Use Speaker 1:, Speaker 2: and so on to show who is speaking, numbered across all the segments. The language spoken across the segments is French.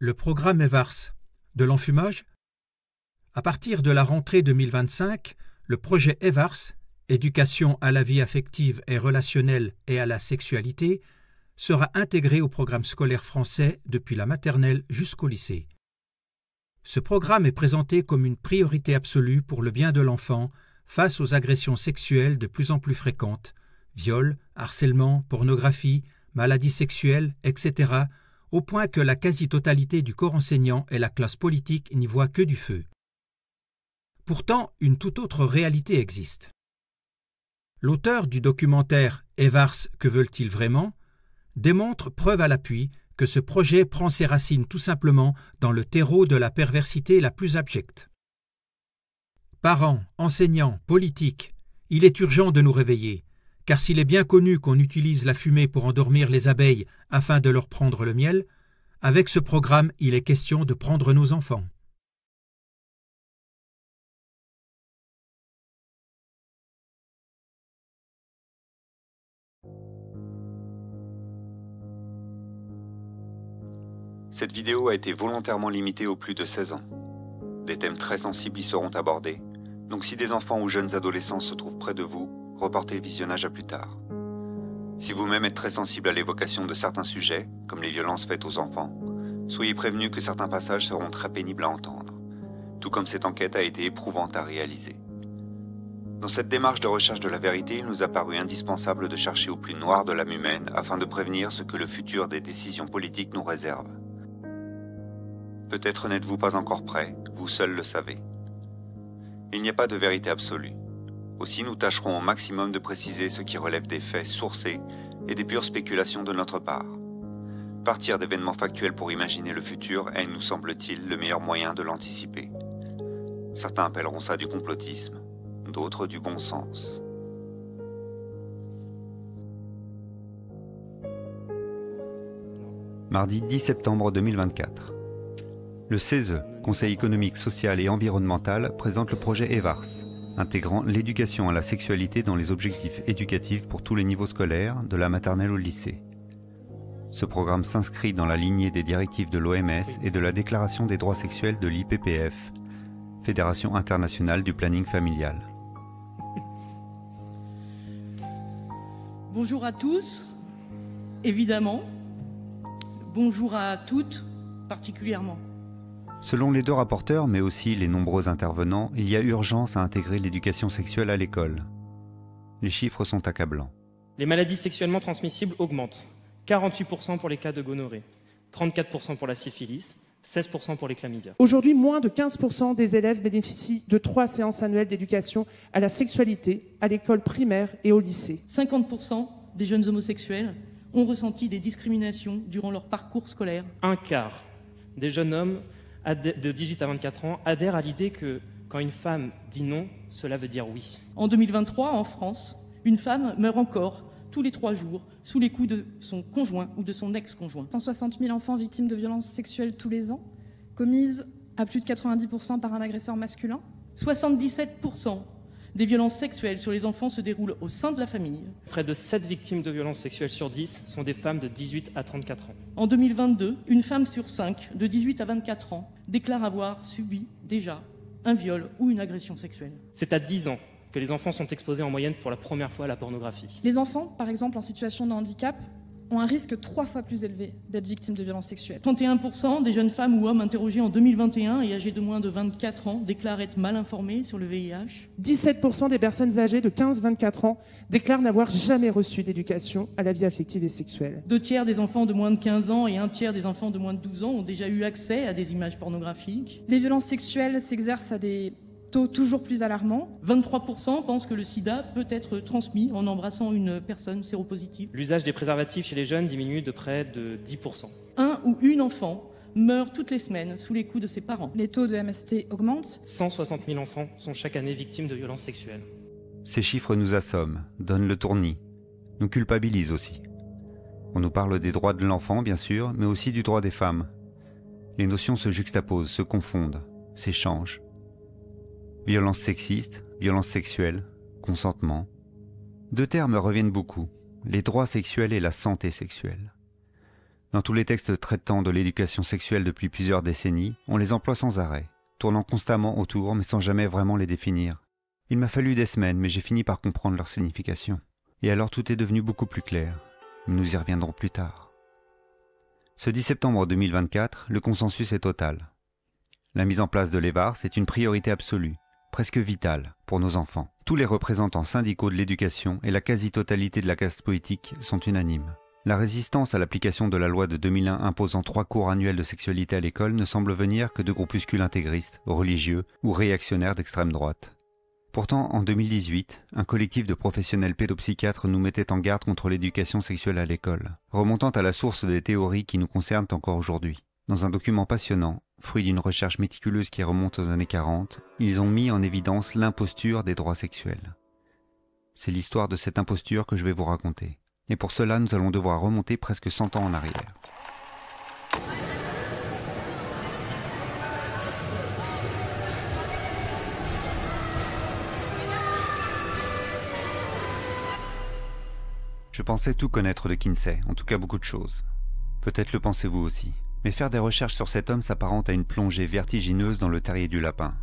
Speaker 1: Le programme EVARS, de l'enfumage? À partir de la rentrée 2025, le projet EVARS, Éducation à la vie affective et relationnelle et à la sexualité, sera intégré au programme scolaire français depuis la maternelle jusqu'au lycée. Ce programme est présenté comme une priorité absolue pour le bien de l'enfant face aux agressions sexuelles de plus en plus fréquentes, viols, harcèlement, pornographie, maladies sexuelles, etc., au point que la quasi-totalité du corps enseignant et la classe politique n'y voient que du feu. Pourtant, une toute autre réalité existe. L'auteur du documentaire « EVARS, que veulent-ils vraiment ?» démontre, preuve à l'appui, que ce projet prend ses racines tout simplement dans le terreau de la perversité la plus abjecte. Parents, enseignants, politiques, il est urgent de nous réveiller, car s'il est bien connu qu'on utilise la fumée pour endormir les abeilles afin de leur prendre le miel, avec ce programme, il est question de prendre nos enfants.
Speaker 2: Cette vidéo a été volontairement limitée aux plus de 16 ans. Des thèmes très sensibles y seront abordés, donc si des enfants ou jeunes adolescents se trouvent près de vous, reportez le visionnage à plus tard. Si vous-même êtes très sensible à l'évocation de certains sujets, comme les violences faites aux enfants, soyez prévenus que certains passages seront très pénibles à entendre, tout comme cette enquête a été éprouvante à réaliser. Dans cette démarche de recherche de la vérité, il nous a paru indispensable de chercher au plus noir de l'âme humaine afin de prévenir ce que le futur des décisions politiques nous réserve. Peut-être n'êtes-vous pas encore prêt, vous seul le savez. Il n'y a pas de vérité absolue. Aussi, nous tâcherons au maximum de préciser ce qui relève des faits sourcés et des pures spéculations de notre part. Partir d'événements factuels pour imaginer le futur est, nous semble-t-il, le meilleur moyen de l'anticiper. Certains appelleront ça du complotisme, d'autres du bon sens. Mardi 10 septembre 2024. Le CESE, Conseil économique, social et environnemental, présente le projet EVARS, intégrant l'éducation à la sexualité dans les objectifs éducatifs pour tous les niveaux scolaires, de la maternelle au lycée. Ce programme s'inscrit dans la lignée des directives de l'OMS et de la Déclaration des droits sexuels de l'IPPF, Fédération internationale du planning familial.
Speaker 3: Bonjour à tous, évidemment. Bonjour à toutes, particulièrement.
Speaker 2: Selon les deux rapporteurs, mais aussi les nombreux intervenants, il y a urgence à intégrer l'éducation sexuelle à l'école. Les chiffres sont accablants.
Speaker 4: Les maladies sexuellement transmissibles augmentent. 48% pour les cas de gonorrhée, 34% pour la syphilis, 16% pour les chlamydia.
Speaker 5: Aujourd'hui, moins de 15% des élèves bénéficient de 3 séances annuelles d'éducation à la sexualité à l'école primaire et au lycée.
Speaker 3: 50% des jeunes homosexuels ont ressenti des discriminations durant leur parcours scolaire.
Speaker 4: Un quart des jeunes hommes de 18 à 24 ans adhèrent à l'idée que quand une femme dit non, cela veut dire oui.
Speaker 3: En 2023, en France, une femme meurt encore tous les 3 jours sous les coups de son conjoint ou de son ex-conjoint.
Speaker 6: 160 000 enfants victimes de violences sexuelles tous les ans, commises à plus de 90% par un agresseur masculin.
Speaker 3: 77% des violences sexuelles sur les enfants se déroulent au sein de la famille.
Speaker 4: Près de 7 victimes de violences sexuelles sur 10 sont des femmes de 18 à 34 ans.
Speaker 3: En 2022, une femme sur 5 de 18 à 24 ans déclare avoir subi déjà un viol ou une agression sexuelle.
Speaker 4: C'est à 10 ans que les enfants sont exposés en moyenne pour la première fois à la pornographie.
Speaker 6: Les enfants, par exemple en situation de handicap, ont un risque 3 fois plus élevé d'être victimes de violences sexuelles.
Speaker 3: 31% des jeunes femmes ou hommes interrogés en 2021 et âgés de moins de 24 ans déclarent être mal informés sur le VIH.
Speaker 5: 17% des personnes âgées de 15-24 ans déclarent n'avoir jamais reçu d'éducation à la vie affective et sexuelle.
Speaker 3: 2 tiers des enfants de moins de 15 ans et 1 tiers des enfants de moins de 12 ans ont déjà eu accès à des images pornographiques.
Speaker 6: Les violences sexuelles s'exercent à des taux toujours plus alarmants.
Speaker 3: 23% pensent que le sida peut être transmis en embrassant une personne séropositive.
Speaker 4: L'usage des préservatifs chez les jeunes diminue de près de 10%.
Speaker 3: Un ou une enfant meurt toutes les semaines sous les coups de ses parents.
Speaker 6: Les taux de MST augmentent.
Speaker 4: 160 000 enfants sont chaque année victimes de violences sexuelles.
Speaker 2: Ces chiffres nous assomment, donnent le tournis, nous culpabilisent aussi. On nous parle des droits de l'enfant, bien sûr, mais aussi du droit des femmes. Les notions se juxtaposent, se confondent, s'échangent. Violence sexiste, violence sexuelle, consentement. 2 termes reviennent beaucoup, les droits sexuels et la santé sexuelle. Dans tous les textes traitant de l'éducation sexuelle depuis plusieurs décennies, on les emploie sans arrêt, tournant constamment autour mais sans jamais vraiment les définir. Il m'a fallu des semaines, mais j'ai fini par comprendre leur signification. Et alors tout est devenu beaucoup plus clair. Nous y reviendrons plus tard. Ce 10 septembre 2024, le consensus est total. La mise en place de l'EVARS est une priorité absolue, presque vitale, pour nos enfants. Tous les représentants syndicaux de l'éducation et la quasi-totalité de la classe politique sont unanimes. La résistance à l'application de la loi de 2001 imposant 3 cours annuels de sexualité à l'école ne semble venir que de groupuscules intégristes, religieux ou réactionnaires d'extrême droite. Pourtant, en 2018, un collectif de professionnels pédopsychiatres nous mettait en garde contre l'éducation sexuelle à l'école, remontant à la source des théories qui nous concernent encore aujourd'hui. Dans un document passionnant, fruit d'une recherche méticuleuse qui remonte aux années 40, ils ont mis en évidence l'imposture des droits sexuels. C'est l'histoire de cette imposture que je vais vous raconter. Et pour cela, nous allons devoir remonter presque 100 ans en arrière. Je pensais tout connaître de Kinsey, en tout cas beaucoup de choses. Peut-être le pensez-vous aussi. Mais faire des recherches sur cet homme s'apparente à une plongée vertigineuse dans le terrier du lapin.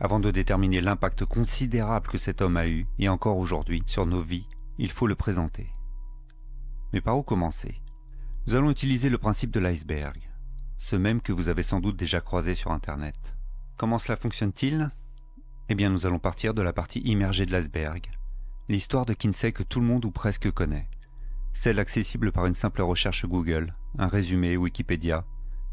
Speaker 2: Avant de déterminer l'impact considérable que cet homme a eu, et encore aujourd'hui, sur nos vies, il faut le présenter. Mais par où commencer? Nous allons utiliser le principe de l'iceberg, ce même que vous avez sans doute déjà croisé sur Internet. Comment cela fonctionne-t-il? Eh bien, nous allons partir de la partie immergée de l'iceberg, l'histoire de Kinsey que tout le monde ou presque connaît, celle accessible par une simple recherche Google, un résumé Wikipédia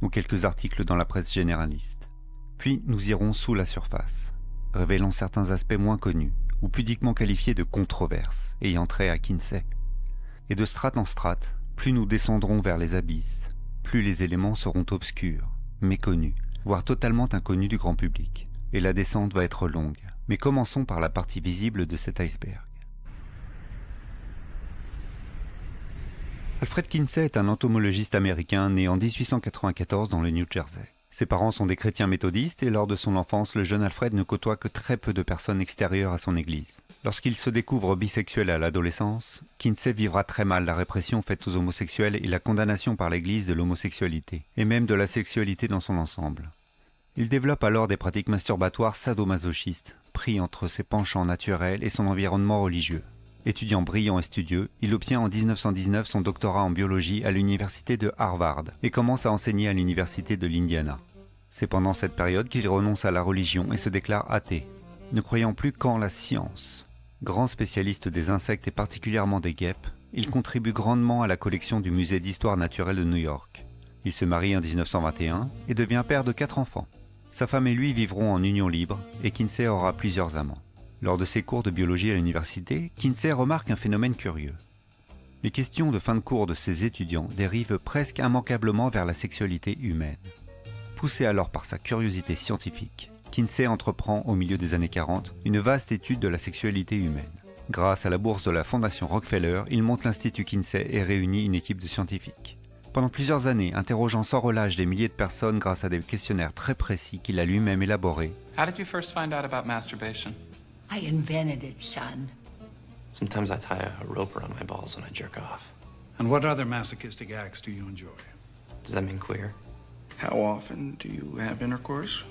Speaker 2: ou quelques articles dans la presse généraliste. Puis nous irons sous la surface, révélant certains aspects moins connus ou pudiquement qualifiés de controverses ayant trait à Kinsey. Et de strate en strate, plus nous descendrons vers les abysses, plus les éléments seront obscurs, méconnus, voire totalement inconnus du grand public. Et la descente va être longue. Mais commençons par la partie visible de cet iceberg. Alfred Kinsey est un entomologiste américain né en 1894 dans le New Jersey. Ses parents sont des chrétiens méthodistes et lors de son enfance, le jeune Alfred ne côtoie que très peu de personnes extérieures à son église. Lorsqu'il se découvre bisexuel à l'adolescence, Kinsey vivra très mal la répression faite aux homosexuels et la condamnation par l'église de l'homosexualité, et même de la sexualité dans son ensemble. Il développe alors des pratiques masturbatoires sadomasochistes, pris entre ses penchants naturels et son environnement religieux. Étudiant brillant et studieux, il obtient en 1919 son doctorat en biologie à l'université de Harvard et commence à enseigner à l'université de l'Indiana. C'est pendant cette période qu'il renonce à la religion et se déclare athée, ne croyant plus qu'en la science. Grand spécialiste des insectes et particulièrement des guêpes, il contribue grandement à la collection du musée d'histoire naturelle de New York. Il se marie en 1921 et devient père de 4 enfants. Sa femme et lui vivront en union libre et Kinsey aura plusieurs amants. Lors de ses cours de biologie à l'université, Kinsey remarque un phénomène curieux. Les questions de fin de cours de ses étudiants dérivent presque immanquablement vers la sexualité humaine. Poussé alors par sa curiosité scientifique, Kinsey entreprend au milieu des années 40 une vaste étude de la sexualité humaine. Grâce à la bourse de la Fondation Rockefeller, il monte l'Institut Kinsey et réunit une équipe de scientifiques. Pendant plusieurs années, interrogeant sans relâche des milliers de personnes grâce à des questionnaires très précis qu'il a lui-même élaborés.
Speaker 7: How did you first find out about masturbation?
Speaker 8: I invented it, son.
Speaker 9: Sometimes I tie a rope around my balls when I jerk off.
Speaker 10: And what other masochistic acts do you enjoy?
Speaker 9: Does that mean queer?
Speaker 7: How often do you have intercourse?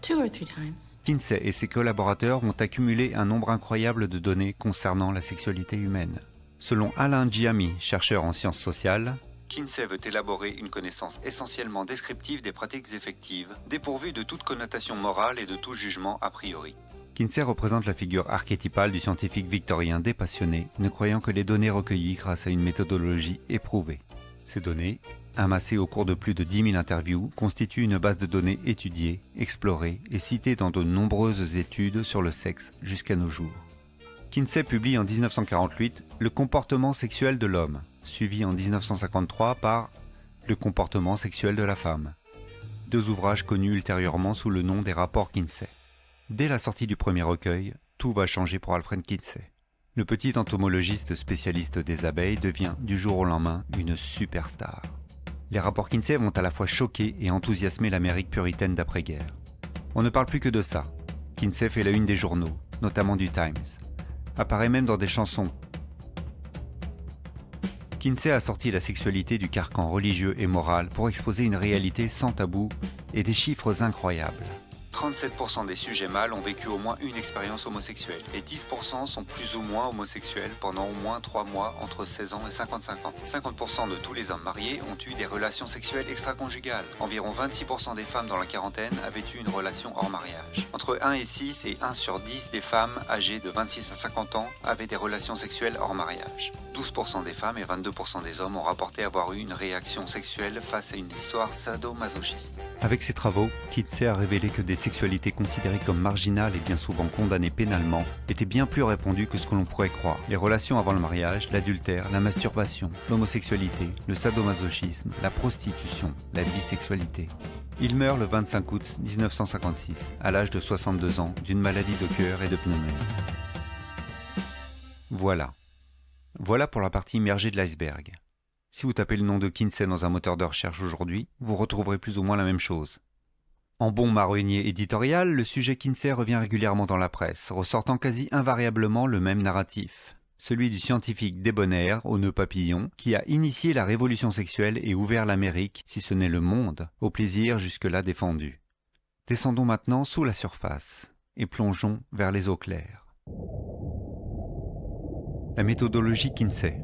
Speaker 8: 2 or 3 times.
Speaker 2: Kinsey et ses collaborateurs vont accumuler un nombre incroyable de données concernant la sexualité humaine. Selon Alain Giammi, chercheur en sciences sociales, Kinsey veut élaborer une connaissance essentiellement descriptive des pratiques effectives, dépourvues de toute connotation morale et de tout jugement a priori. Kinsey représente la figure archétypale du scientifique victorien dépassionné, ne croyant que les données recueillies grâce à une méthodologie éprouvée. Ces données, amassées au cours de plus de 10 000 interviews, constituent une base de données étudiée, explorée et citée dans de nombreuses études sur le sexe jusqu'à nos jours. Kinsey publie en 1948 « Le comportement sexuel de l'homme », suivi en 1953 par « Le comportement sexuel de la femme », 2 ouvrages connus ultérieurement sous le nom des rapports Kinsey. Dès la sortie du premier recueil, tout va changer pour Alfred Kinsey. Le petit entomologiste spécialiste des abeilles devient du jour au lendemain une superstar. Les rapports Kinsey vont à la fois choquer et enthousiasmer l'Amérique puritaine d'après-guerre. On ne parle plus que de ça. Kinsey fait la une des journaux, notamment du Times. Apparaît même dans des chansons. Kinsey a sorti la sexualité du carcan religieux et moral pour exposer une réalité sans tabou et des chiffres incroyables. 37% des sujets mâles ont vécu au moins une expérience homosexuelle et 10% sont plus ou moins homosexuels pendant au moins 3 mois entre 16 ans et 55 ans. 50% de tous les hommes mariés ont eu des relations sexuelles extra-conjugales. Environ 26% des femmes dans la quarantaine avaient eu une relation hors mariage. Entre 1 et 6 et 1 sur 10 des femmes âgées de 26 à 50 ans avaient des relations sexuelles hors mariage. 12% des femmes et 22% des hommes ont rapporté avoir eu une réaction sexuelle face à une histoire sadomasochiste. Avec ses travaux, Kinsey a révélé que des sexualités considérées comme marginales et bien souvent condamnées pénalement étaient bien plus répandues que ce que l'on pourrait croire. Les relations avant le mariage, l'adultère, la masturbation, l'homosexualité, le sadomasochisme, la prostitution, la bisexualité. Il meurt le 25 août 1956, à l'âge de 62 ans, d'une maladie de cœur et de pneumonie. Voilà. Voilà pour la partie immergée de l'iceberg. Si vous tapez le nom de Kinsey dans un moteur de recherche aujourd'hui, vous retrouverez plus ou moins la même chose. En bon marronnier éditorial, le sujet Kinsey revient régulièrement dans la presse, ressortant quasi invariablement le même narratif. Celui du scientifique débonnaire, au nœud papillon, qui a initié la révolution sexuelle et ouvert l'Amérique, si ce n'est le monde, au plaisir jusque-là défendu. Descendons maintenant sous la surface, et plongeons vers les eaux claires. La méthodologie Kinsey.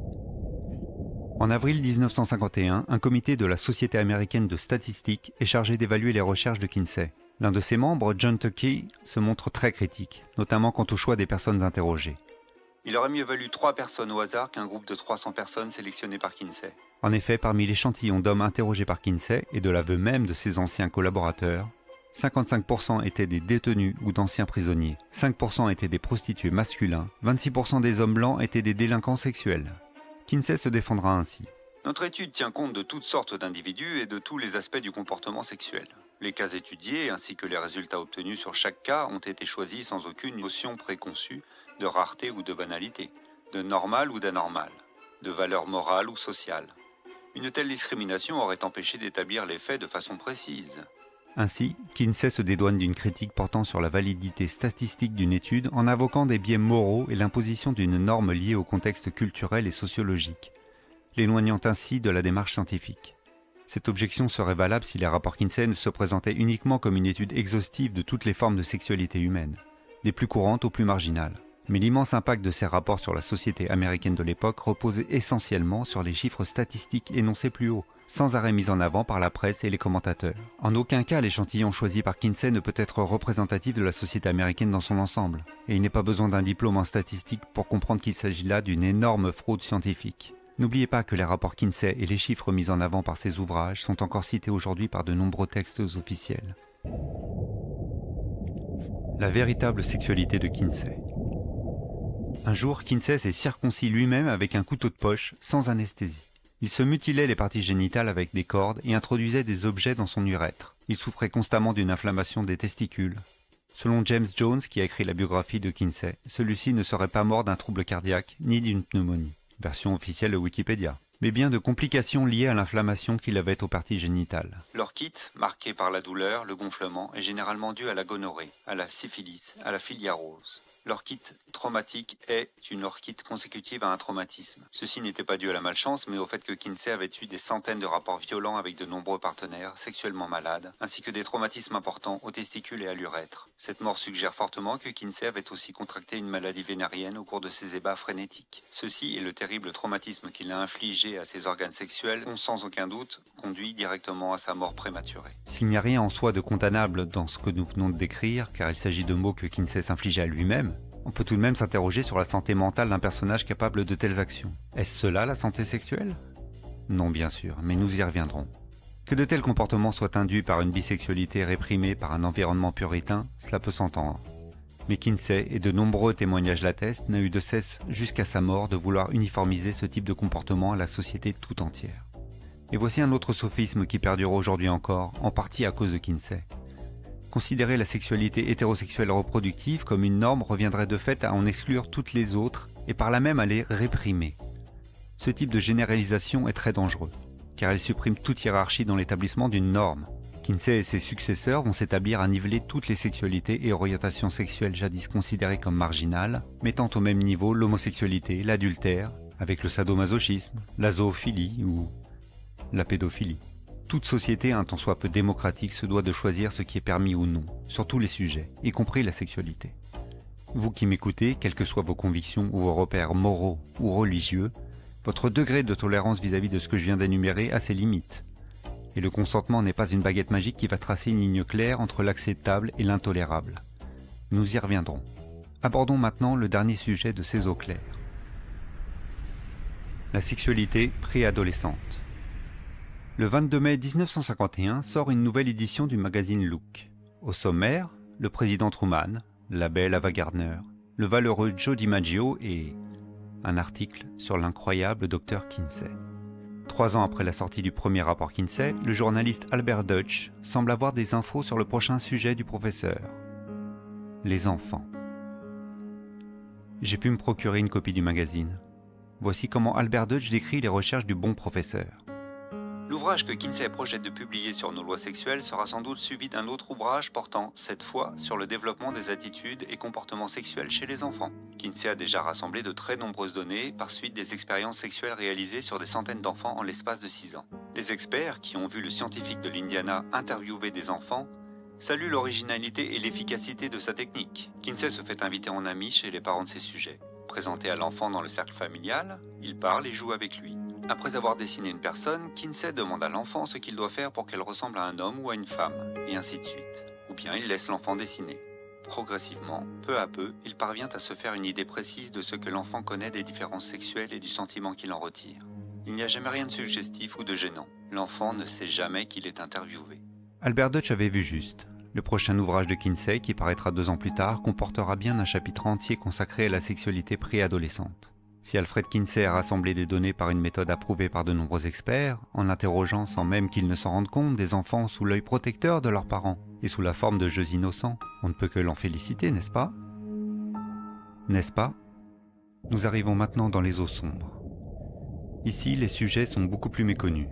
Speaker 2: En avril 1951, un comité de la Société américaine de statistique est chargé d'évaluer les recherches de Kinsey. L'un de ses membres, John Tukey, se montre très critique, notamment quant au choix des personnes interrogées. Il aurait mieux valu 3 personnes au hasard qu'un groupe de 300 personnes sélectionnées par Kinsey.
Speaker 1: En effet, parmi l'échantillon d'hommes interrogés par Kinsey et de l'aveu même de ses anciens collaborateurs, 55% étaient des détenus ou d'anciens prisonniers, 5% étaient des prostituées masculins, 26% des hommes blancs étaient des délinquants sexuels. Kinsey se défendra ainsi.
Speaker 2: Notre étude tient compte de toutes sortes d'individus et de tous les aspects du comportement sexuel. Les cas étudiés ainsi que les résultats obtenus sur chaque cas ont été choisis sans aucune notion préconçue de rareté ou de banalité, de normal ou d'anormal, de valeur morale ou sociale. Une telle discrimination aurait empêché d'établir les faits de façon précise.
Speaker 1: Ainsi, Kinsey se dédouane d'une critique portant sur la validité statistique d'une étude en invoquant des biais moraux et l'imposition d'une norme liée au contexte culturel et sociologique, l'éloignant ainsi de la démarche scientifique. Cette objection serait valable si les rapports Kinsey ne se présentaient uniquement comme une étude exhaustive de toutes les formes de sexualité humaine, des plus courantes aux plus marginales. Mais l'immense impact de ces rapports sur la société américaine de l'époque reposait essentiellement sur les chiffres statistiques énoncés plus haut, sans arrêt mis en avant par la presse et les commentateurs. En aucun cas, l'échantillon choisi par Kinsey ne peut être représentatif de la société américaine dans son ensemble, et il n'est pas besoin d'un diplôme en statistique pour comprendre qu'il s'agit là d'une énorme fraude scientifique. N'oubliez pas que les rapports Kinsey et les chiffres mis en avant par ces ouvrages sont encore cités aujourd'hui par de nombreux textes officiels. La véritable sexualité de Kinsey. Un jour, Kinsey s'est circoncis lui-même avec un couteau de poche, sans anesthésie. Il se mutilait les parties génitales avec des cordes et introduisait des objets dans son urètre. Il souffrait constamment d'une inflammation des testicules. Selon James Jones, qui a écrit la biographie de Kinsey, celui-ci ne serait pas mort d'un trouble cardiaque ni d'une pneumonie, version officielle de Wikipédia, mais bien de complications liées à l'inflammation qu'il avait aux parties génitales.
Speaker 2: L'orchite, marqué par la douleur, le gonflement, est généralement dû à la gonorrhée, à la syphilis, à la filariose. L'orchite traumatique est une orchite consécutive à un traumatisme. Ceci n'était pas dû à la malchance, mais au fait que Kinsey avait eu des centaines de rapports violents avec de nombreux partenaires sexuellement malades, ainsi que des traumatismes importants aux testicules et à l'urètre. Cette mort suggère fortement que Kinsey avait aussi contracté une maladie vénérienne au cours de ses ébats frénétiques. Ceci et le terrible traumatisme qu'il a infligé à ses organes sexuels ont sans aucun doute conduit directement à sa mort prématurée.
Speaker 1: S'il n'y a rien en soi de condamnable dans ce que nous venons de décrire, car il s'agit de mots que Kinsey s'infligeait à lui-même, on peut tout de même s'interroger sur la santé mentale d'un personnage capable de telles actions. Est-ce cela la santé sexuelle? Non, bien sûr, mais nous y reviendrons. Que de tels comportements soient induits par une bisexualité réprimée par un environnement puritain, cela peut s'entendre. Mais Kinsey, et de nombreux témoignages l'attestent, n'a eu de cesse jusqu'à sa mort de vouloir uniformiser ce type de comportement à la société tout entière. Et voici un autre sophisme qui perdure aujourd'hui encore, en partie à cause de Kinsey. Considérer la sexualité hétérosexuelle reproductive comme une norme reviendrait de fait à en exclure toutes les autres et par là même à les réprimer. Ce type de généralisation est très dangereux, car elle supprime toute hiérarchie dans l'établissement d'une norme. Kinsey et ses successeurs vont s'établir à niveler toutes les sexualités et orientations sexuelles jadis considérées comme marginales, mettant au même niveau l'homosexualité, l'adultère
Speaker 11: avec le sadomasochisme, la zoophilie ou la pédophilie. Toute société un tant soit peu démocratique se doit de choisir ce qui est permis ou non, sur tous les sujets, y compris la sexualité. Vous qui m'écoutez, quelles que soient vos convictions ou vos repères moraux ou religieux, votre degré de tolérance vis-à-vis de ce que je viens d'énumérer a ses limites. Et le consentement n'est pas une baguette magique qui va tracer une ligne claire entre l'acceptable et l'intolérable. Nous y reviendrons. Abordons maintenant le dernier sujet de ces eaux claires. La sexualité préadolescente. Le 22 mai 1951 sort une nouvelle édition du magazine Look. Au sommaire, le président Truman, la belle Ava Gardner, le valeureux Joe DiMaggio et un article sur l'incroyable Dr Kinsey. 3 ans après la sortie du premier rapport Kinsey, le journaliste Albert Deutsch semble avoir des infos sur le prochain sujet du professeur. Les enfants. J'ai pu me procurer une copie du magazine. Voici comment Albert Deutsch décrit les recherches du bon professeur.
Speaker 2: L'ouvrage que Kinsey projette de publier sur nos lois sexuelles sera sans doute suivi d'un autre ouvrage portant, cette fois, sur le développement des attitudes et comportements sexuels chez les enfants. Kinsey a déjà rassemblé de très nombreuses données par suite des expériences sexuelles réalisées sur des centaines d'enfants en l'espace de 6 ans. Les experts, qui ont vu le scientifique de l'Indiana interviewer des enfants, saluent l'originalité et l'efficacité de sa technique. Kinsey se fait inviter en ami chez les parents de ses sujets. Présenté à l'enfant dans le cercle familial, il parle et joue avec lui. Après avoir dessiné une personne, Kinsey demande à l'enfant ce qu'il doit faire pour qu'elle ressemble à un homme ou à une femme, et ainsi de suite. Ou bien il laisse l'enfant dessiner. Progressivement, peu à peu, il parvient à se faire une idée précise de ce que l'enfant connaît des différences sexuelles et du sentiment qu'il en retire. Il n'y a jamais rien de suggestif ou de gênant. L'enfant ne sait jamais qu'il est interviewé.
Speaker 11: Albert Deutsch avait vu juste. Le prochain ouvrage de Kinsey, qui paraîtra 2 ans plus tard, comportera bien un chapitre entier consacré à la sexualité préadolescente. Si Alfred Kinsey a rassemblé des données par une méthode approuvée par de nombreux experts, en interrogeant sans même qu'ils ne s'en rendent compte des enfants sous l'œil protecteur de leurs parents et sous la forme de jeux innocents, on ne peut que l'en féliciter, n'est-ce pas? N'est-ce pas? Nous arrivons maintenant dans les eaux sombres. Ici, les sujets sont beaucoup plus méconnus,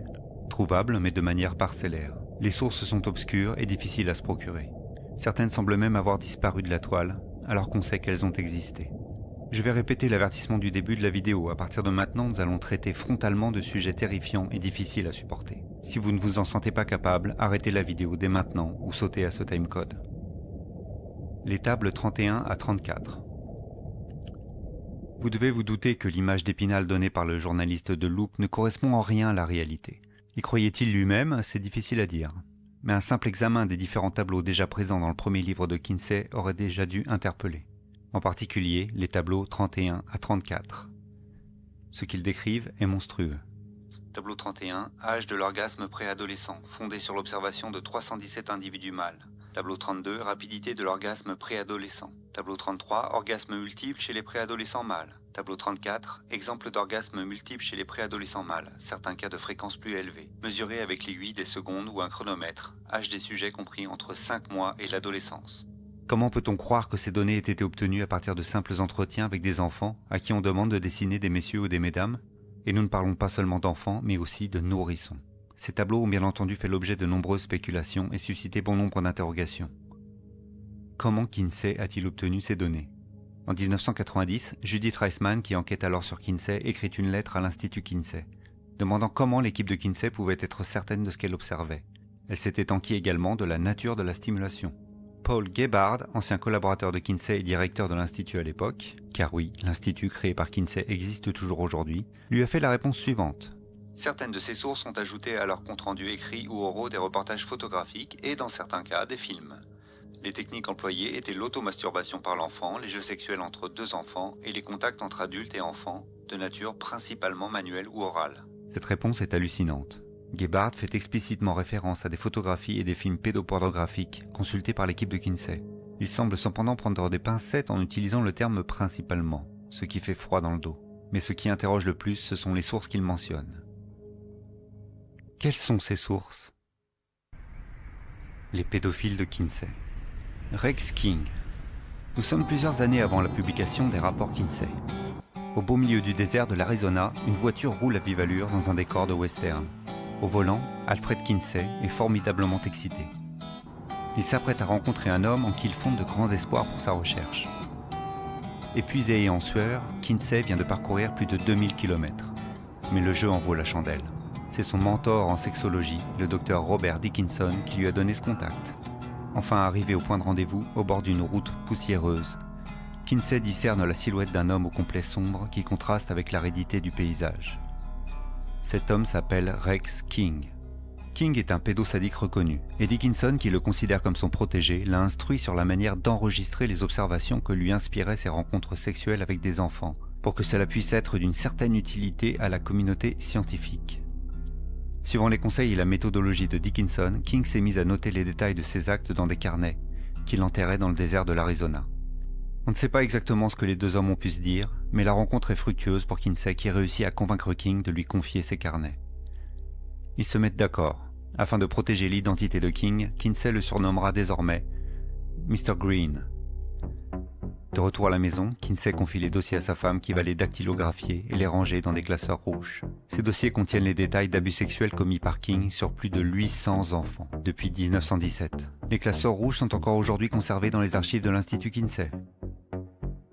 Speaker 11: trouvables mais de manière parcellaire. Les sources sont obscures et difficiles à se procurer. Certaines semblent même avoir disparu de la toile, alors qu'on sait qu'elles ont existé. Je vais répéter l'avertissement du début de la vidéo. À partir de maintenant, nous allons traiter frontalement de sujets terrifiants et difficiles à supporter. Si vous ne vous en sentez pas capable, arrêtez la vidéo dès maintenant ou sautez à ce timecode. Les tables 31 à 34. Vous devez vous douter que l'image d'Épinal donnée par le journaliste de Look ne correspond en rien à la réalité. Y croyait-il lui-même? C'est difficile à dire. Mais un simple examen des différents tableaux déjà présents dans le premier livre de Kinsey aurait déjà dû interpeller. En particulier les tableaux 31 à 34. Ce qu'ils décrivent est monstrueux.
Speaker 2: Tableau 31, âge de l'orgasme préadolescent, fondé sur l'observation de 317 individus mâles. Tableau 32, rapidité de l'orgasme préadolescent. Tableau 33, orgasme multiple chez les préadolescents mâles. Tableau 34, exemple d'orgasme multiple chez les préadolescents mâles, certains cas de fréquence plus élevée, mesuré avec l'aiguille des secondes ou un chronomètre, âge des sujets compris entre 5 mois et l'adolescence.
Speaker 11: Comment peut-on croire que ces données aient été obtenues à partir de simples entretiens avec des enfants à qui on demande de dessiner des messieurs ou des mesdames? Et nous ne parlons pas seulement d'enfants, mais aussi de nourrissons. Ces tableaux ont bien entendu fait l'objet de nombreuses spéculations et suscité bon nombre d'interrogations. Comment Kinsey a-t-il obtenu ces données? En 1990, Judith Reisman, qui enquête alors sur Kinsey, écrit une lettre à l'Institut Kinsey, demandant comment l'équipe de Kinsey pouvait être certaine de ce qu'elle observait. Elle s'était enquise également de la nature de la stimulation. Paul Gebhard, ancien collaborateur de Kinsey et directeur de l'Institut à l'époque, car oui, l'Institut créé par Kinsey existe toujours aujourd'hui, lui a fait la réponse suivante.
Speaker 2: Certaines de ces sources ont ajouté à leurs comptes rendus écrits ou oraux des reportages photographiques et, dans certains cas, des films. Les techniques employées étaient l'automasturbation par l'enfant, les jeux sexuels entre 2 enfants et les contacts entre adultes et enfants, de nature principalement manuelle ou orale.
Speaker 11: Cette réponse est hallucinante. Gebhard fait explicitement référence à des photographies et des films pédopornographiques consultés par l'équipe de Kinsey. Il semble cependant prendre des pincettes en utilisant le terme « principalement », ce qui fait froid dans le dos. Mais ce qui interroge le plus, ce sont les sources qu'il mentionne. Quelles sont ces sources? Les pédophiles de Kinsey. Rex King. Nous sommes plusieurs années avant la publication des rapports Kinsey. Au beau milieu du désert de l'Arizona, une voiture roule à vive allure dans un décor de western. Au volant, Alfred Kinsey est formidablement excité. Il s'apprête à rencontrer un homme en qui il fonde de grands espoirs pour sa recherche. Épuisé et en sueur, Kinsey vient de parcourir plus de 2000 km. Mais le jeu en vaut la chandelle. C'est son mentor en sexologie, le docteur Robert Dickinson, qui lui a donné ce contact. Enfin arrivé au point de rendez-vous, au bord d'une route poussiéreuse, Kinsey discerne la silhouette d'un homme au complet sombre qui contraste avec l'aridité du paysage. Cet homme s'appelle Rex King. King est un pédosadique reconnu, et Dickinson, qui le considère comme son protégé, l'a instruit sur la manière d'enregistrer les observations que lui inspiraient ses rencontres sexuelles avec des enfants, pour que cela puisse être d'une certaine utilité à la communauté scientifique. Suivant les conseils et la méthodologie de Dickinson, King s'est mis à noter les détails de ses actes dans des carnets, qu'il enterrait dans le désert de l'Arizona. On ne sait pas exactement ce que les deux hommes ont pu se dire, mais la rencontre est fructueuse pour Kinsey qui réussit à convaincre King de lui confier ses carnets. Ils se mettent d'accord. Afin de protéger l'identité de King, Kinsey le surnommera désormais Mr. Green. De retour à la maison, Kinsey confie les dossiers à sa femme qui va les dactylographier et les ranger dans des classeurs rouges. Ces dossiers contiennent les détails d'abus sexuels commis par King sur plus de 800 enfants depuis 1917. Les classeurs rouges sont encore aujourd'hui conservés dans les archives de l'Institut Kinsey.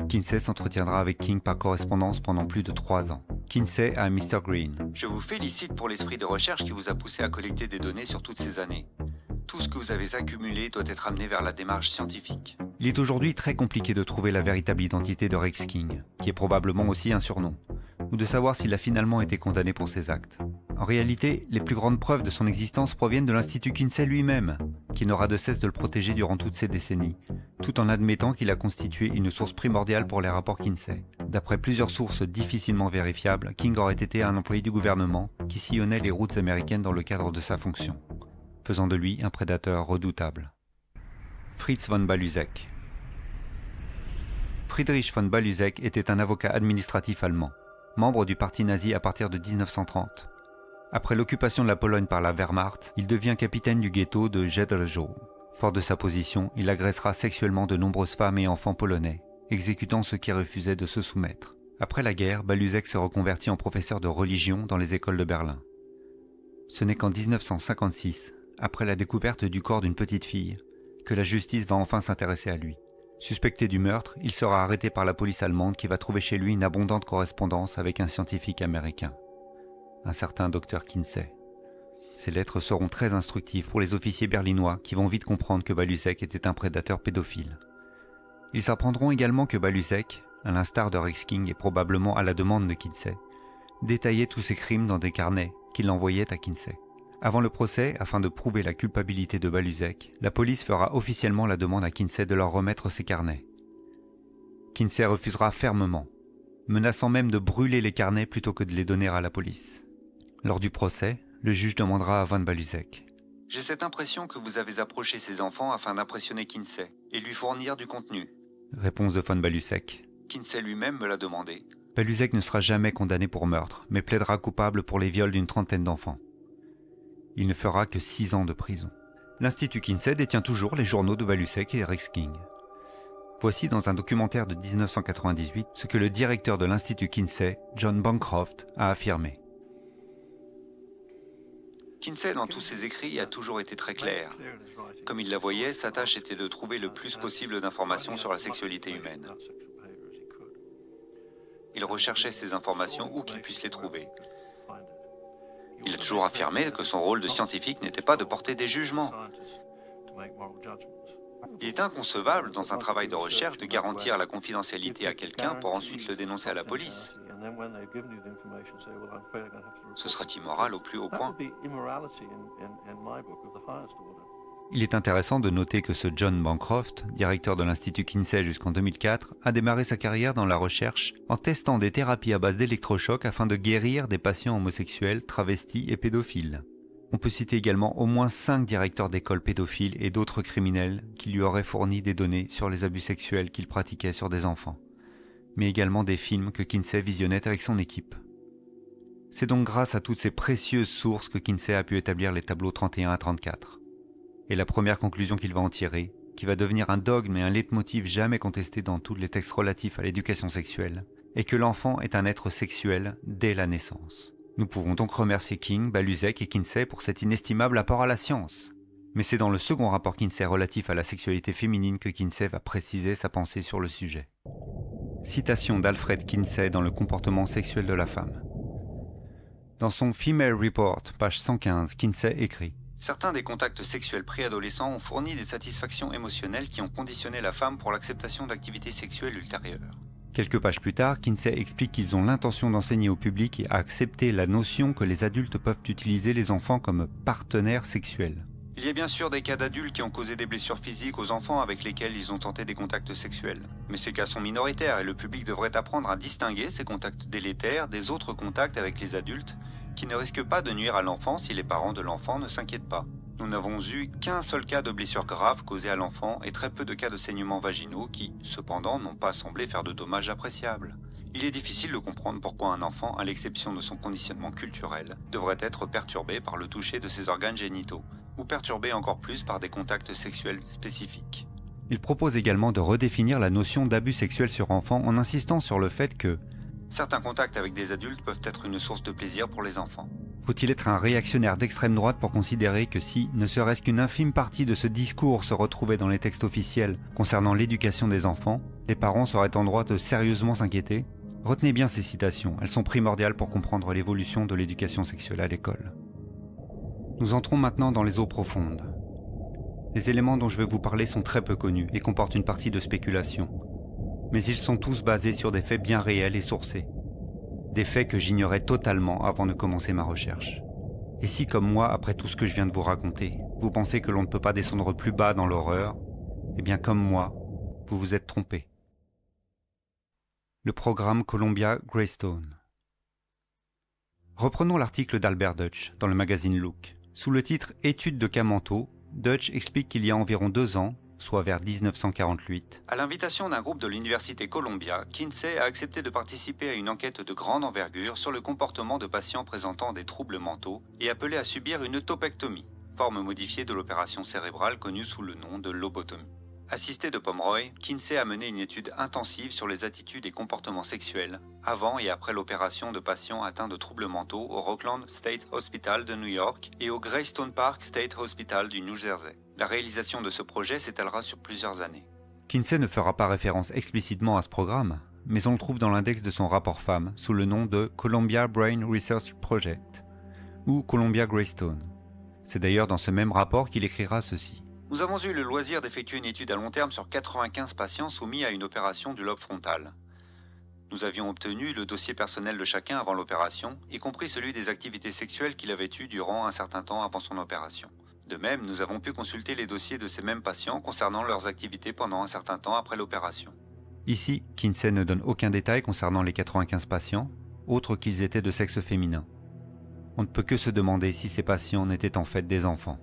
Speaker 11: Kinsey s'entretiendra avec King par correspondance pendant plus de 3 ans. Kinsey à Mr. Green.
Speaker 2: Je vous félicite pour l'esprit de recherche qui vous a poussé à collecter des données sur toutes ces années. Tout ce que vous avez accumulé doit être amené vers la démarche scientifique.
Speaker 11: Il est aujourd'hui très compliqué de trouver la véritable identité de Rex King, qui est probablement aussi un surnom, ou de savoir s'il a finalement été condamné pour ses actes. En réalité, les plus grandes preuves de son existence proviennent de l'Institut Kinsey lui-même, qui n'aura de cesse de le protéger durant toutes ces décennies, tout en admettant qu'il a constitué une source primordiale pour les rapports Kinsey. D'après plusieurs sources difficilement vérifiables, King aurait été un employé du gouvernement qui sillonnait les routes américaines dans le cadre de sa fonction, faisant de lui un prédateur redoutable. Fritz von Balluseck. Friedrich von Balluseck était un avocat administratif allemand, membre du parti nazi à partir de 1930. Après l'occupation de la Pologne par la Wehrmacht, il devient capitaine du ghetto de Jedrzejów. Fort de sa position, il agressera sexuellement de nombreuses femmes et enfants polonais, exécutant ceux qui refusaient de se soumettre. Après la guerre, Balluseck se reconvertit en professeur de religion dans les écoles de Berlin. Ce n'est qu'en 1956, après la découverte du corps d'une petite fille, que la justice va enfin s'intéresser à lui. Suspecté du meurtre, il sera arrêté par la police allemande qui va trouver chez lui une abondante correspondance avec un scientifique américain, un certain Dr. Kinsey. Ces lettres seront très instructives pour les officiers berlinois qui vont vite comprendre que Balluseck était un prédateur pédophile. Ils apprendront également que Balluseck, à l'instar de Rex King et probablement à la demande de Kinsey, détaillait tous ses crimes dans des carnets qu'il envoyait à Kinsey. Avant le procès, afin de prouver la culpabilité de Balluseck, la police fera officiellement la demande à Kinsey de leur remettre ses carnets. Kinsey refusera fermement, menaçant même de brûler les carnets plutôt que de les donner à la police. Lors du procès, le juge demandera à von Balluseck.
Speaker 2: « J'ai cette impression que vous avez approché ces enfants afin d'impressionner Kinsey et lui fournir du contenu. »
Speaker 11: Réponse de von Balluseck.
Speaker 2: « Kinsey lui-même me l'a demandé. »
Speaker 11: Balluseck ne sera jamais condamné pour meurtre, mais plaidera coupable pour les viols d'une trentaine d'enfants. Il ne fera que 6 ans de prison. L'Institut Kinsey détient toujours les journaux de Balluseck et Rex King. Voici dans un documentaire de 1998 ce que le directeur de l'Institut Kinsey, John Bancroft, a affirmé.
Speaker 2: Kinsey, dans tous ses écrits, a toujours été très clair. Comme il la voyait, sa tâche était de trouver le plus possible d'informations sur la sexualité humaine. Il recherchait ces informations où qu'il puisse les trouver. Il a toujours affirmé que son rôle de scientifique n'était pas de porter des jugements. Il est inconcevable, dans un travail de recherche, de garantir la confidentialité à quelqu'un pour ensuite le dénoncer à la police. Ce serait immoral au plus haut point.
Speaker 11: Il est intéressant de noter que ce John Bancroft, directeur de l'Institut Kinsey jusqu'en 2004, a démarré sa carrière dans la recherche en testant des thérapies à base d'électrochocs afin de guérir des patients homosexuels, travestis et pédophiles. On peut citer également au moins 5 directeurs d'écoles pédophiles et d'autres criminels qui lui auraient fourni des données sur les abus sexuels qu'il pratiquait sur des enfants, mais également des films que Kinsey visionnait avec son équipe. C'est donc grâce à toutes ces précieuses sources que Kinsey a pu établir les tableaux 31 à 34. Et la première conclusion qu'il va en tirer, qui va devenir un dogme et un leitmotiv jamais contesté dans tous les textes relatifs à l'éducation sexuelle, est que l'enfant est un être sexuel dès la naissance. Nous pouvons donc remercier King, Balluseck et Kinsey pour cet inestimable apport à la science. Mais c'est dans le second rapport Kinsey relatif à la sexualité féminine que Kinsey va préciser sa pensée sur le sujet. Citation d'Alfred Kinsey dans Le comportement sexuel de la femme. Dans son Female Report, page 115, Kinsey écrit « Certains des contacts sexuels préadolescents ont fourni des satisfactions émotionnelles qui ont conditionné la femme pour l'acceptation d'activités sexuelles ultérieures. » Quelques pages plus tard, Kinsey explique qu'ils ont l'intention d'enseigner au public et à accepter la notion que les adultes peuvent utiliser les enfants comme partenaires sexuels. Il y a bien sûr des cas d'adultes qui ont causé des blessures physiques aux enfants avec lesquels ils ont tenté des contacts sexuels. Mais ces cas sont minoritaires et le public devrait apprendre à distinguer ces contacts délétères des autres contacts avec les adultes qui ne risquent pas de nuire à l'enfant si les parents de l'enfant ne s'inquiètent pas. Nous n'avons eu qu'un seul cas de blessure grave causée à l'enfant et très peu de cas de saignements vaginaux qui, cependant, n'ont pas semblé faire de dommages appréciables. Il est difficile de comprendre pourquoi un enfant, à l'exception de son conditionnement culturel, devrait être perturbé par le toucher de ses organes génitaux, ou perturbé encore plus par des contacts sexuels spécifiques. Il propose également de redéfinir la notion d'abus sexuel sur enfant en insistant sur le fait que certains contacts avec des adultes peuvent être une source de plaisir pour les enfants. Faut-il être un réactionnaire d'extrême droite pour considérer que si, ne serait-ce qu'une infime partie de ce discours se retrouvait dans les textes officiels concernant l'éducation des enfants, les parents seraient en droit de sérieusement s'inquiéter? Retenez bien ces citations, elles sont primordiales pour comprendre l'évolution de l'éducation sexuelle à l'école. Nous entrons maintenant dans les eaux profondes. Les éléments dont je vais vous parler sont très peu connus et comportent une partie de spéculation. Mais ils sont tous basés sur des faits bien réels et sourcés. Des faits que j'ignorais totalement avant de commencer ma recherche. Et si, comme moi, après tout ce que je viens de vous raconter, vous pensez que l'on ne peut pas descendre plus bas dans l'horreur, eh bien comme moi, vous vous êtes trompé. Le programme Columbia-Greystone. Reprenons l'article d'Albert Dutch dans le magazine Look. Sous le titre « Études de cas mentaux », Dutch explique qu'il y a environ 2 ans, soit vers 1948, à l'invitation d'un groupe de l'université Columbia, Kinsey a accepté de participer à une enquête de grande envergure sur le comportement de patients présentant des troubles mentaux et appelés à subir une topectomie, forme modifiée de l'opération cérébrale connue sous le nom de lobotomie. Assisté de Pomeroy, Kinsey a mené une étude intensive sur les attitudes et comportements sexuels avant et après l'opération de patients atteints de troubles mentaux au Rockland State Hospital de New York et au Greystone Park State Hospital du New Jersey. La réalisation de ce projet s'étalera sur plusieurs années. Kinsey ne fera pas référence explicitement à ce programme, mais on le trouve dans l'index de son rapport femme sous le nom de Columbia Brain Research Project ou Columbia Greystone. C'est d'ailleurs dans ce même rapport qu'il écrira ceci. Nous avons eu le loisir d'effectuer une étude à long terme sur 95 patients soumis à une opération du lobe frontal. Nous avions obtenu le dossier personnel de chacun avant l'opération, y compris celui des activités sexuelles qu'il avait eues durant un certain temps avant son opération. De même, nous avons pu consulter les dossiers de ces mêmes patients concernant leurs activités pendant un certain temps après l'opération. Ici, Kinsey ne donne aucun détail concernant les 95 patients, autre qu'ils étaient de sexe féminin. On ne peut que se demander si ces patients n'étaient en fait des enfants.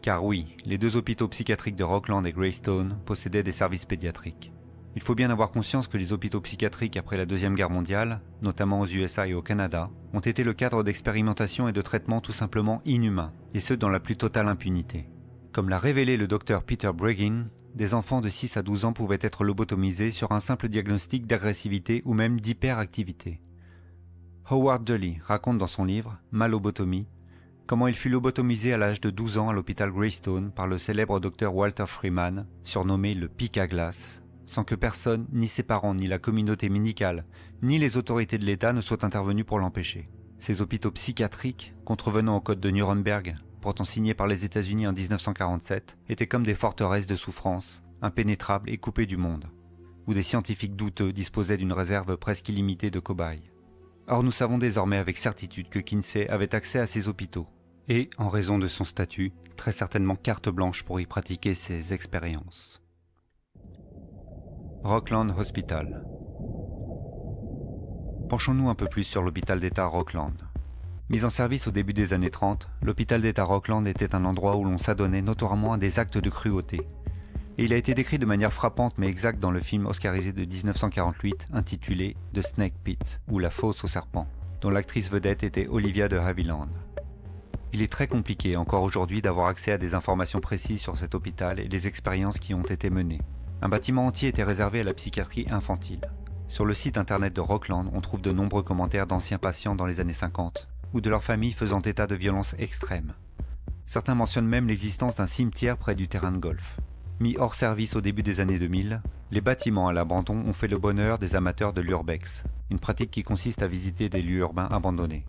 Speaker 11: Car oui, les 2 hôpitaux psychiatriques de Rockland et Greystone possédaient des services pédiatriques. Il faut bien avoir conscience que les hôpitaux psychiatriques après la Deuxième Guerre mondiale, notamment aux USA et au Canada, ont été le cadre d'expérimentation et de traitements tout simplement inhumains, et ce dans la plus totale impunité. Comme l'a révélé le docteur Peter Breggin, des enfants de 6 à 12 ans pouvaient être lobotomisés sur un simple diagnostic d'agressivité ou même d'hyperactivité. Howard Dully raconte dans son livre « Ma lobotomie » comment il fut lobotomisé à l'âge de 12 ans à l'hôpital Greystone par le célèbre docteur Walter Freeman, surnommé le pic à glace, sans que personne, ni ses parents, ni la communauté médicale, ni les autorités de l'État ne soient intervenus pour l'empêcher. Ces hôpitaux psychiatriques, contrevenant au code de Nuremberg, pourtant signé par les États-Unis en 1947, étaient comme des forteresses de souffrance, impénétrables et coupées du monde, où des scientifiques douteux disposaient d'une réserve presque illimitée de cobayes. Or nous savons désormais avec certitude que Kinsey avait accès à ces hôpitaux, et, en raison de son statut, très certainement carte blanche pour y pratiquer ses expériences. Rockland Hospital. Penchons-nous un peu plus sur l'hôpital d'État Rockland. Mis en service au début des années 30, l'hôpital d'État Rockland était un endroit où l'on s'adonnait notoirement à des actes de cruauté. Et il a été décrit de manière frappante mais exacte dans le film oscarisé de 1948 intitulé « The Snake Pit » ou « La fosse aux serpents », dont l'actrice vedette était Olivia de Havilland. Il est très compliqué encore aujourd'hui d'avoir accès à des informations précises sur cet hôpital et les expériences qui ont été menées. Un bâtiment entier était réservé à la psychiatrie infantile. Sur le site internet de Rockland, on trouve de nombreux commentaires d'anciens patients dans les années 50, ou de leurs familles faisant état de violences extrêmes. Certains mentionnent même l'existence d'un cimetière près du terrain de golf. Mis hors service au début des années 2000, Les bâtiments à l'abandon ont fait le bonheur des amateurs de l'urbex, une pratique qui consiste à visiter des lieux urbains abandonnés.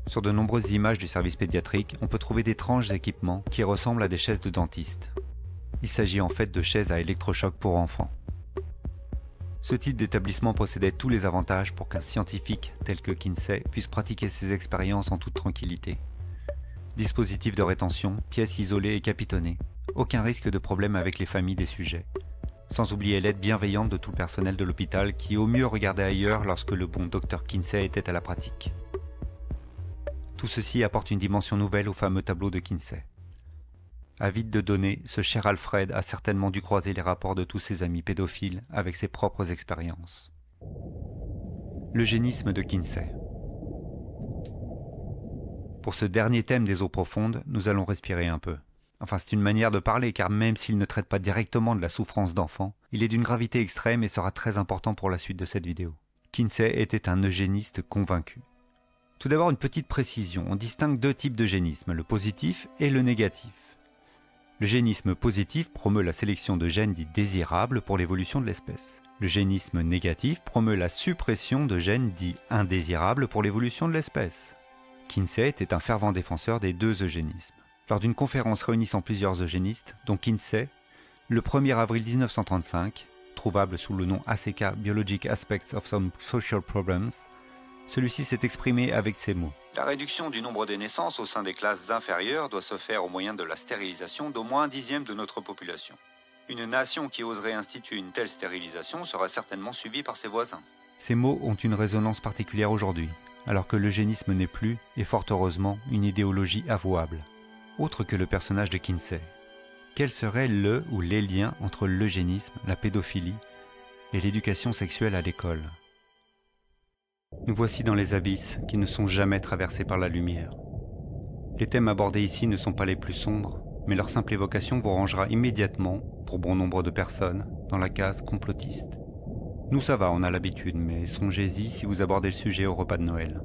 Speaker 11: Sur de nombreuses images du service pédiatrique, on peut trouver d'étranges équipements qui ressemblent à des chaises de dentiste. Il s'agit en fait de chaises à électrochoc pour enfants. Ce type d'établissement possédait tous les avantages pour qu'un scientifique tel que Kinsey puisse pratiquer ses expériences en toute tranquillité. Dispositif de rétention, pièces isolées et capitonnées, aucun risque de problème avec les familles des sujets. Sans oublier l'aide bienveillante de tout le personnel de l'hôpital qui au mieux regardait ailleurs lorsque le bon Dr Kinsey était à la pratique. Tout ceci apporte une dimension nouvelle au fameux tableau de Kinsey. Avide de données, ce cher Alfred a certainement dû croiser les rapports de tous ses amis pédophiles avec ses propres expériences. L'eugénisme de Kinsey. Pour ce dernier thème des eaux profondes, nous allons respirer un peu. Enfin, c'est une manière de parler, car même s'il ne traite pas directement de la souffrance d'enfants, il est d'une gravité extrême et sera très important pour la suite de cette vidéo. Kinsey était un eugéniste convaincu. Tout d'abord, une petite précision, on distingue deux types d'eugénisme, le positif et le négatif. L'eugénisme positif promeut la sélection de gènes dits désirables pour l'évolution de l'espèce. L'eugénisme négatif promeut la suppression de gènes dits indésirables pour l'évolution de l'espèce. Kinsey était un fervent défenseur des deux eugénismes. Lors d'une conférence réunissant plusieurs eugénistes, dont Kinsey, le 1er avril 1935, trouvable sous le nom ACK Biologic Aspects of Some Social Problems, celui-ci s'est exprimé avec ces mots.
Speaker 2: La réduction du nombre des naissances au sein des classes inférieures doit se faire au moyen de la stérilisation d'au moins 1/10 de notre population. Une nation qui oserait instituer une telle stérilisation sera certainement suivie par ses voisins.
Speaker 11: Ces mots ont une résonance particulière aujourd'hui, alors que l'eugénisme n'est plus, et fort heureusement, une idéologie avouable. Autre que le personnage de Kinsey. Quels seraient le ou les liens entre l'eugénisme, la pédophilie et l'éducation sexuelle à l'école ? Nous voici dans les abysses qui ne sont jamais traversés par la lumière. Les thèmes abordés ici ne sont pas les plus sombres, mais leur simple évocation vous rangera immédiatement, pour bon nombre de personnes, dans la case complotiste. Nous ça va, on a l'habitude, mais songez-y si vous abordez le sujet au repas de Noël.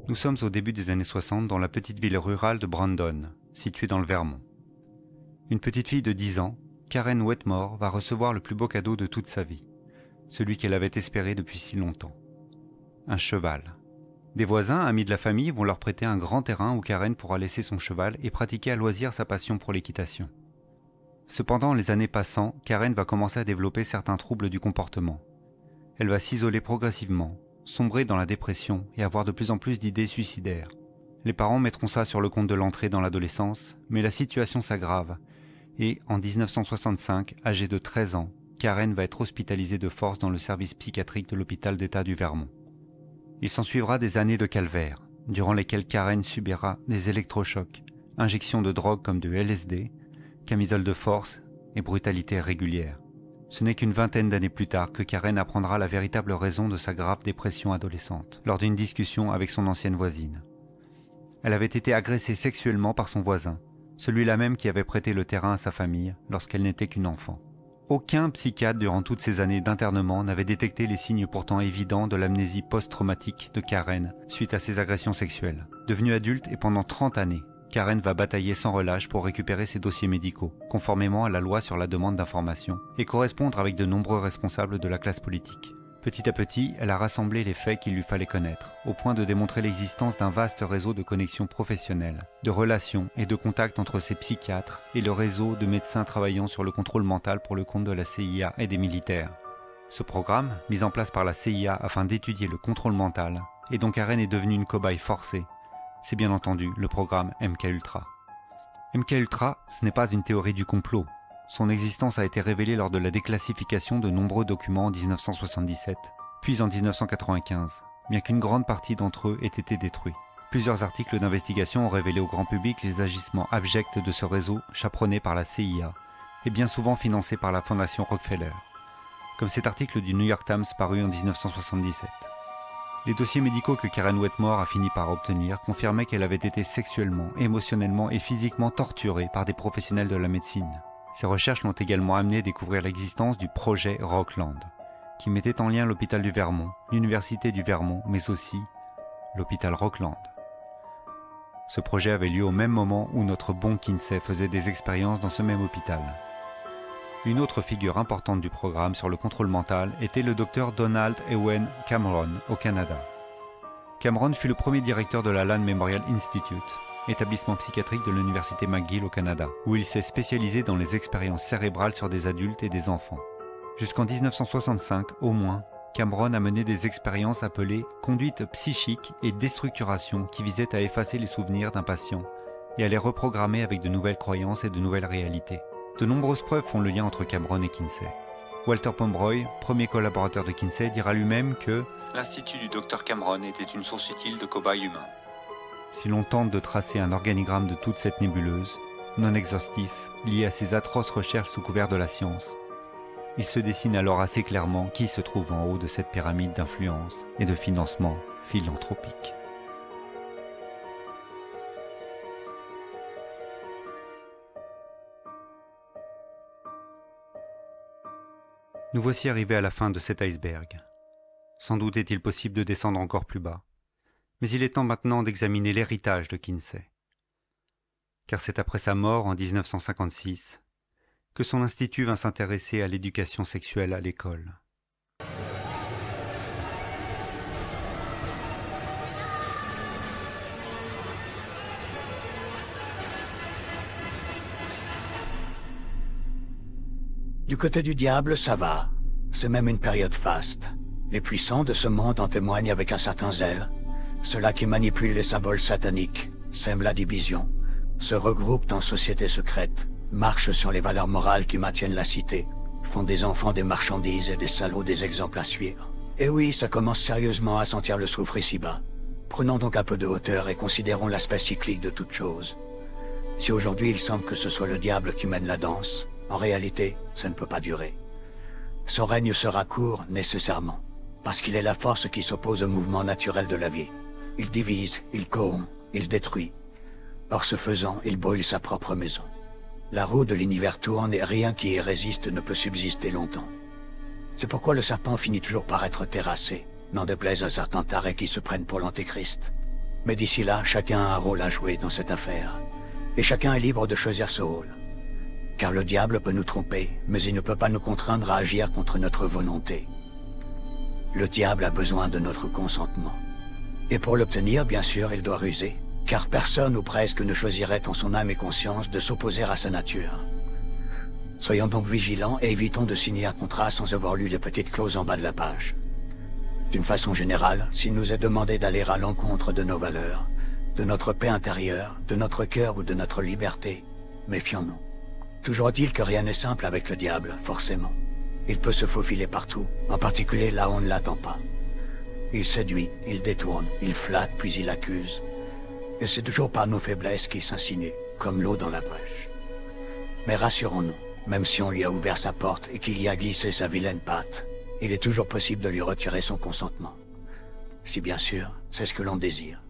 Speaker 11: Nous sommes au début des années 60 dans la petite ville rurale de Brandon, située dans le Vermont. Une petite fille de 10 ans, Karen Wetmore, va recevoir le plus beau cadeau de toute sa vie, celui qu'elle avait espéré depuis si longtemps. Un cheval. Des voisins, amis de la famille, vont leur prêter un grand terrain où Karen pourra laisser son cheval et pratiquer à loisir sa passion pour l'équitation. Cependant, les années passant, Karen va commencer à développer certains troubles du comportement. Elle va s'isoler progressivement, sombrer dans la dépression et avoir de plus en plus d'idées suicidaires. Les parents mettront ça sur le compte de l'entrée dans l'adolescence, mais la situation s'aggrave et, en 1965, âgée de 13 ans, Karen va être hospitalisée de force dans le service psychiatrique de l'hôpital d'État du Vermont. Il s'ensuivra des années de calvaire, durant lesquelles Karen subira des électrochocs, injections de drogue comme de LSD, camisole de force et brutalité régulière. Ce n'est qu'une vingtaine d'années plus tard que Karen apprendra la véritable raison de sa grave dépression adolescente, lors d'une discussion avec son ancienne voisine. Elle avait été agressée sexuellement par son voisin, celui-là même qui avait prêté le terrain à sa famille lorsqu'elle n'était qu'une enfant. Aucun psychiatre durant toutes ces années d'internement n'avait détecté les signes pourtant évidents de l'amnésie post-traumatique de Karen suite à ses agressions sexuelles. Devenue adulte et pendant 30 années, Karen va batailler sans relâche pour récupérer ses dossiers médicaux, conformément à la loi sur la demande d'information, et correspondre avec de nombreux responsables de la classe politique. Petit à petit, elle a rassemblé les faits qu'il lui fallait connaître, au point de démontrer l'existence d'un vaste réseau de connexions professionnelles, de relations et de contacts entre ses psychiatres et le réseau de médecins travaillant sur le contrôle mental pour le compte de la CIA et des militaires. Ce programme, mis en place par la CIA afin d'étudier le contrôle mental, et dont Karen est devenue une cobaye forcée, c'est bien entendu le programme MKUltra. MKUltra, ce n'est pas une théorie du complot. Son existence a été révélée lors de la déclassification de nombreux documents en 1977, puis en 1995, bien qu'une grande partie d'entre eux ait été détruits. Plusieurs articles d'investigation ont révélé au grand public les agissements abjects de ce réseau chaperonné par la CIA et bien souvent financé par la Fondation Rockefeller, comme cet article du New York Times paru en 1977. Les dossiers médicaux que Karen Wetmore a fini par obtenir confirmaient qu'elle avait été sexuellement, émotionnellement et physiquement torturée par des professionnels de la médecine. Ces recherches l'ont également amené à découvrir l'existence du projet Rockland, qui mettait en lien l'hôpital du Vermont, l'université du Vermont, mais aussi l'hôpital Rockland. Ce projet avait lieu au même moment où notre bon Kinsey faisait des expériences dans ce même hôpital. Une autre figure importante du programme sur le contrôle mental était le docteur Donald Ewen Cameron au Canada. Cameron fut le premier directeur de la Land Memorial Institute, établissement psychiatrique de l'université McGill au Canada, où il s'est spécialisé dans les expériences cérébrales sur des adultes et des enfants. Jusqu'en 1965, au moins, Cameron a mené des expériences appelées conduite psychique et déstructuration qui visaient à effacer les souvenirs d'un patient et à les reprogrammer avec de nouvelles croyances et de nouvelles réalités. De nombreuses preuves font le lien entre Cameron et Kinsey. Walter Pomeroy, premier collaborateur de Kinsey, dira lui-même que
Speaker 2: l'Institut du Dr Cameron était une source utile de cobayes humains.
Speaker 11: Si l'on tente de tracer un organigramme de toute cette nébuleuse, non exhaustif, lié à ces atroces recherches sous couvert de la science, il se dessine alors assez clairement qui se trouve en haut de cette pyramide d'influence et de financement philanthropique. Nous voici arrivés à la fin de cet iceberg. Sans doute est-il possible de descendre encore plus bas, mais il est temps maintenant d'examiner l'héritage de Kinsey. Car c'est après sa mort en 1956 que son institut vint s'intéresser à l'éducation sexuelle à l'école.
Speaker 12: Du côté du diable, ça va. C'est même une période faste. Les puissants de ce monde en témoignent avec un certain zèle. Ceux-là qui manipulent les symboles sataniques, sèment la division, se regroupent en sociétés secrètes, marchent sur les valeurs morales qui maintiennent la cité, font des enfants des marchandises et des salauds des exemples à suivre. Et oui, ça commence sérieusement à sentir le soufre ici-bas. Prenons donc un peu de hauteur et considérons l'aspect cyclique de toute chose. Si aujourd'hui il semble que ce soit le diable qui mène la danse, en réalité, ça ne peut pas durer. Son règne sera court, nécessairement, parce qu'il est la force qui s'oppose au mouvement naturel de la vie. Il divise, il corrompt, il détruit. Or ce faisant, il brûle sa propre maison. La roue de l'univers tourne et rien qui y résiste ne peut subsister longtemps. C'est pourquoi le serpent finit toujours par être terrassé, n'en déplaise à certains tarés qui se prennent pour l'antéchrist. Mais d'ici là, chacun a un rôle à jouer dans cette affaire. Et chacun est libre de choisir ce rôle. Car le diable peut nous tromper, mais il ne peut pas nous contraindre à agir contre notre volonté. Le diable a besoin de notre consentement. Et pour l'obtenir, bien sûr, il doit ruser. Car personne ou presque ne choisirait en son âme et conscience de s'opposer à sa nature. Soyons donc vigilants et évitons de signer un contrat sans avoir lu les petites clauses en bas de la page. D'une façon générale, s'il nous est demandé d'aller à l'encontre de nos valeurs, de notre paix intérieure, de notre cœur ou de notre liberté, méfions-nous. Toujours est-il que rien n'est simple avec le diable, forcément. Il peut se faufiler partout, en particulier là où on ne l'attend pas. Il séduit, il détourne, il flatte puis il accuse. Et c'est toujours par nos faiblesses qu'il s'insinue, comme l'eau dans la brèche. Mais rassurons-nous, même si on lui a ouvert sa porte et qu'il y a glissé sa vilaine patte, il est toujours possible de lui retirer son consentement. Si bien sûr, c'est ce que l'on désire.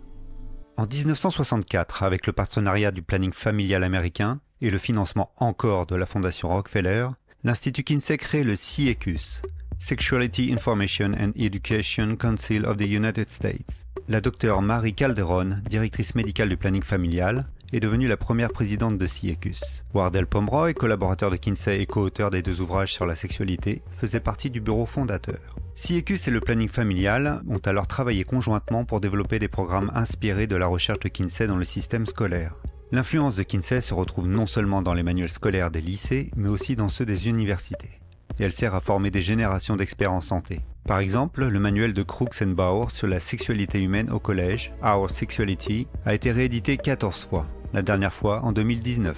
Speaker 11: En 1964, avec le partenariat du planning familial américain et le financement encore de la Fondation Rockefeller, l'Institut Kinsey crée le SIECUS, Sexuality Information and Education Council of the United States. La docteure Mary Calderon, directrice médicale du planning familial, est devenue la première présidente de SIECUS. Wardell Pomeroy, collaborateur de Kinsey et co-auteur des 2 ouvrages sur la sexualité, faisait partie du bureau fondateur. SIECUS et le planning familial ont alors travaillé conjointement pour développer des programmes inspirés de la recherche de Kinsey dans le système scolaire. L'influence de Kinsey se retrouve non seulement dans les manuels scolaires des lycées, mais aussi dans ceux des universités. Et elle sert à former des générations d'experts en santé. Par exemple, le manuel de Crooks and Bauer sur la sexualité humaine au collège, Our Sexuality, a été réédité 14 fois, la dernière fois en 2019.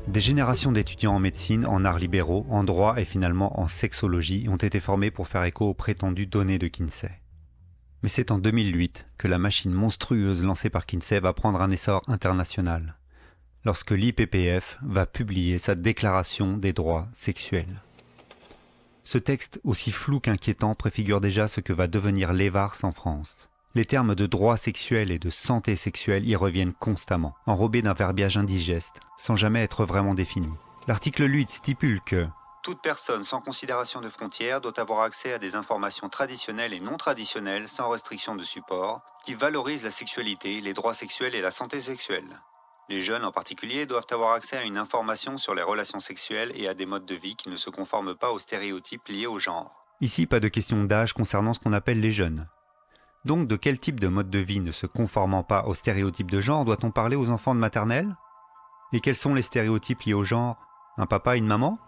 Speaker 11: Des générations d'étudiants en médecine, en arts libéraux, en droit et finalement en sexologie ont été formés pour faire écho aux prétendues données de Kinsey. Mais c'est en 2008 que la machine monstrueuse lancée par Kinsey va prendre un essor international, lorsque l'IPPF va publier sa Déclaration des droits sexuels. Ce texte, aussi flou qu'inquiétant, préfigure déjà ce que va devenir l'EVARS en France. Les termes de droit sexuel et de santé sexuelle y reviennent constamment, enrobés d'un verbiage indigeste, sans jamais être vraiment définis. L'article 8 stipule que
Speaker 2: Toute personne sans considération de frontières doit avoir accès à des informations traditionnelles et non traditionnelles sans restriction de support qui valorisent la sexualité, les droits sexuels et la santé sexuelle. Les jeunes en particulier doivent avoir accès à une information sur les relations sexuelles et à des modes de vie qui ne se conforment pas aux stéréotypes liés au genre.
Speaker 11: Ici, pas de question d'âge concernant ce qu'on appelle les jeunes. Donc, de quel type de mode de vie ne se conformant pas aux stéréotypes de genre doit-on parler aux enfants de maternelle? Et quels sont les stéréotypes liés au genre? Un papa et une maman?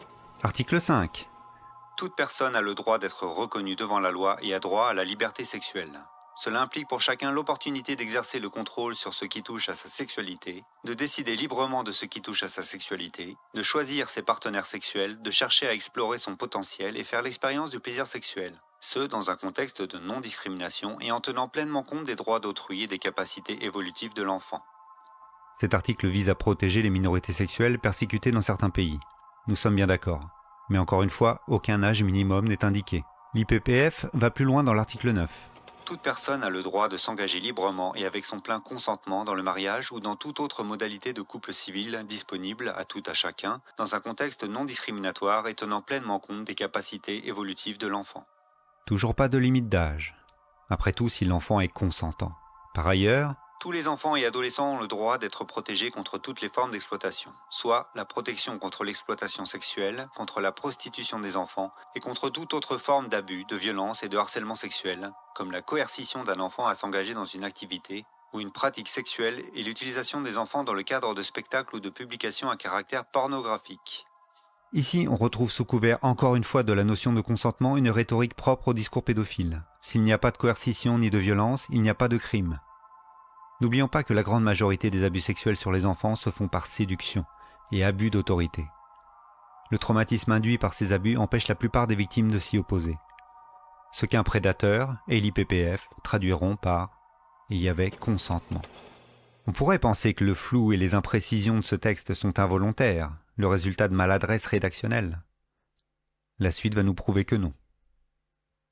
Speaker 11: Article 5.
Speaker 2: Toute personne a le droit d'être reconnue devant la loi et a droit à la liberté sexuelle. Cela implique pour chacun l'opportunité d'exercer le contrôle sur ce qui touche à sa sexualité, de décider librement de ce qui touche à sa sexualité, de choisir ses partenaires sexuels, de chercher à explorer son potentiel et faire l'expérience du plaisir sexuel. Ce, dans un contexte de non-discrimination et en tenant pleinement compte des droits d'autrui et des capacités évolutives de l'enfant.
Speaker 11: Cet article vise à protéger les minorités sexuelles persécutées dans certains pays. Nous sommes bien d'accord. Mais encore une fois, aucun âge minimum n'est indiqué. L'IPPF va plus loin dans l'article 9.
Speaker 2: Toute personne a le droit de s'engager librement et avec son plein consentement dans le mariage ou dans toute autre modalité de couple civil disponible à tout à chacun, dans un contexte non discriminatoire et tenant pleinement compte des capacités évolutives de l'enfant.
Speaker 11: Toujours pas de limite d'âge. Après tout, si l'enfant est consentant. Par ailleurs,
Speaker 2: tous les enfants et adolescents ont le droit d'être protégés contre toutes les formes d'exploitation, soit la protection contre l'exploitation sexuelle, contre la prostitution des enfants et contre toute autre forme d'abus, de violence et de harcèlement sexuel, comme la coercition d'un enfant à s'engager dans une activité ou une pratique sexuelle et l'utilisation des enfants dans le cadre de spectacles ou de publications à caractère pornographique.
Speaker 11: Ici, on retrouve sous couvert encore une fois de la notion de consentement une rhétorique propre au discours pédophile. S'il n'y a pas de coercition ni de violence, il n'y a pas de crime. N'oublions pas que la grande majorité des abus sexuels sur les enfants se font par séduction et abus d'autorité. Le traumatisme induit par ces abus empêche la plupart des victimes de s'y opposer. Ce qu'un prédateur et l'IPPF traduiront par « il y avait consentement ». On pourrait penser que le flou et les imprécisions de ce texte sont involontaires, le résultat de maladresse rédactionnelle. La suite va nous prouver que non.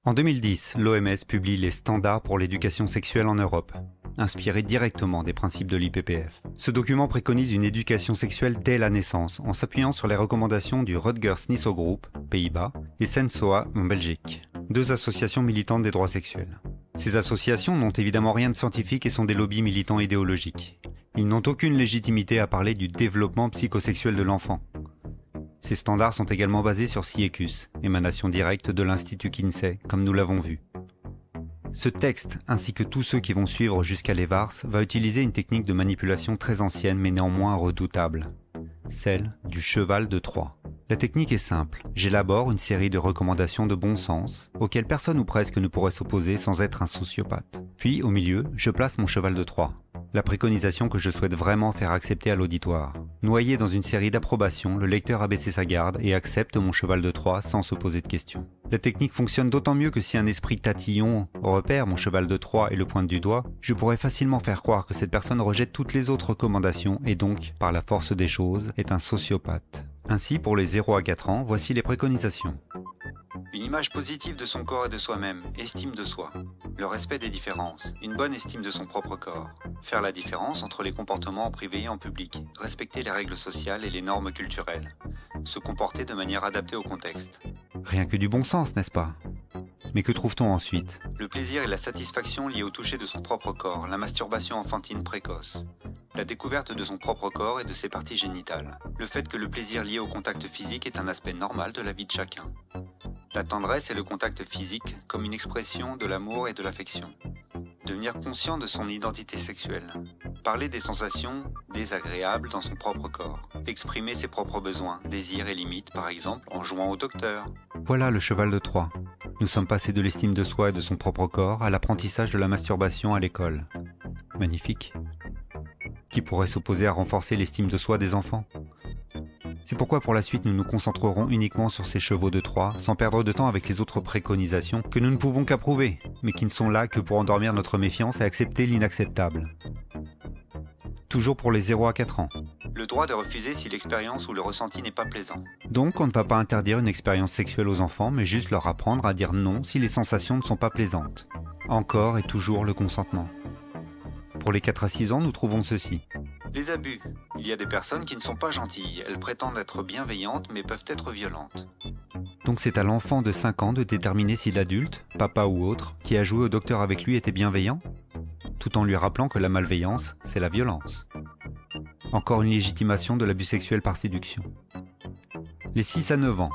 Speaker 11: En 2010, l'OMS publie les standards pour l'éducation sexuelle en Europe, inspirés directement des principes de l'IPPF. Ce document préconise une éducation sexuelle dès la naissance, en s'appuyant sur les recommandations du Rutgers Niso Group, Pays-Bas, et Sensoa en Belgique, deux associations militantes des droits sexuels. Ces associations n'ont évidemment rien de scientifique et sont des lobbies militants idéologiques. Ils n'ont aucune légitimité à parler du développement psychosexuel de l'enfant. Ces standards sont également basés sur Siecus, émanation directe de l'Institut Kinsey, comme nous l'avons vu. Ce texte, ainsi que tous ceux qui vont suivre jusqu'à l'EVARS, va utiliser une technique de manipulation très ancienne mais néanmoins redoutable, celle du cheval de Troie. La technique est simple, j'élabore une série de recommandations de bon sens, auxquelles personne ou presque ne pourrait s'opposer sans être un sociopathe. Puis, au milieu, je place mon cheval de Troie, la préconisation que je souhaite vraiment faire accepter à l'auditoire. Noyé dans une série d'approbations, le lecteur a baissé sa garde et accepte mon cheval de Troie sans se poser de questions. La technique fonctionne d'autant mieux que si un esprit tatillon repère mon cheval de Troie et le pointe du doigt, je pourrais facilement faire croire que cette personne rejette toutes les autres recommandations et donc, par la force des choses, est un sociopathe. Ainsi, pour les 0 à 4 ans, voici les préconisations.
Speaker 2: Une image positive de son corps et de soi-même, estime de soi, le respect des différences, une bonne estime de son propre corps, faire la différence entre les comportements en privé et en public, respecter les règles sociales et les normes culturelles, se comporter de manière adaptée au contexte.
Speaker 11: Rien que du bon sens, n'est-ce pas? Mais que trouve-t-on ensuite?
Speaker 2: Le plaisir et la satisfaction liés au toucher de son propre corps, la masturbation enfantine précoce, la découverte de son propre corps et de ses parties génitales, le fait que le plaisir lié au contact physique est un aspect normal de la vie de chacun. La tendresse et le contact physique comme une expression de l'amour et de l'affection. Devenir conscient de son identité sexuelle. Parler des sensations désagréables dans son propre corps. Exprimer ses propres besoins, désirs et limites, par exemple en jouant au docteur.
Speaker 11: Voilà le cheval de Troie. Nous sommes passés de l'estime de soi et de son propre corps à l'apprentissage de la masturbation à l'école. Magnifique. Qui pourrait s'opposer à renforcer l'estime de soi des enfants? C'est pourquoi pour la suite nous nous concentrerons uniquement sur ces chevaux de Troie, sans perdre de temps avec les autres préconisations que nous ne pouvons qu'approuver, mais qui ne sont là que pour endormir notre méfiance et accepter l'inacceptable. Toujours pour les 0 à 4 ans.
Speaker 2: Le droit de refuser si l'expérience ou le ressenti n'est pas plaisant.
Speaker 11: Donc on ne va pas interdire une expérience sexuelle aux enfants, mais juste leur apprendre à dire non si les sensations ne sont pas plaisantes. Encore et toujours le consentement. Pour les 4 à 6 ans, nous trouvons ceci.
Speaker 2: Les abus. Il y a des personnes qui ne sont pas gentilles. Elles prétendent être bienveillantes mais peuvent être violentes.
Speaker 11: Donc c'est à l'enfant de 5 ans de déterminer si l'adulte, papa ou autre, qui a joué au docteur avec lui était bienveillant, tout en lui rappelant que la malveillance, c'est la violence. Encore une légitimation de l'abus sexuel par séduction. Les 6 à 9 ans.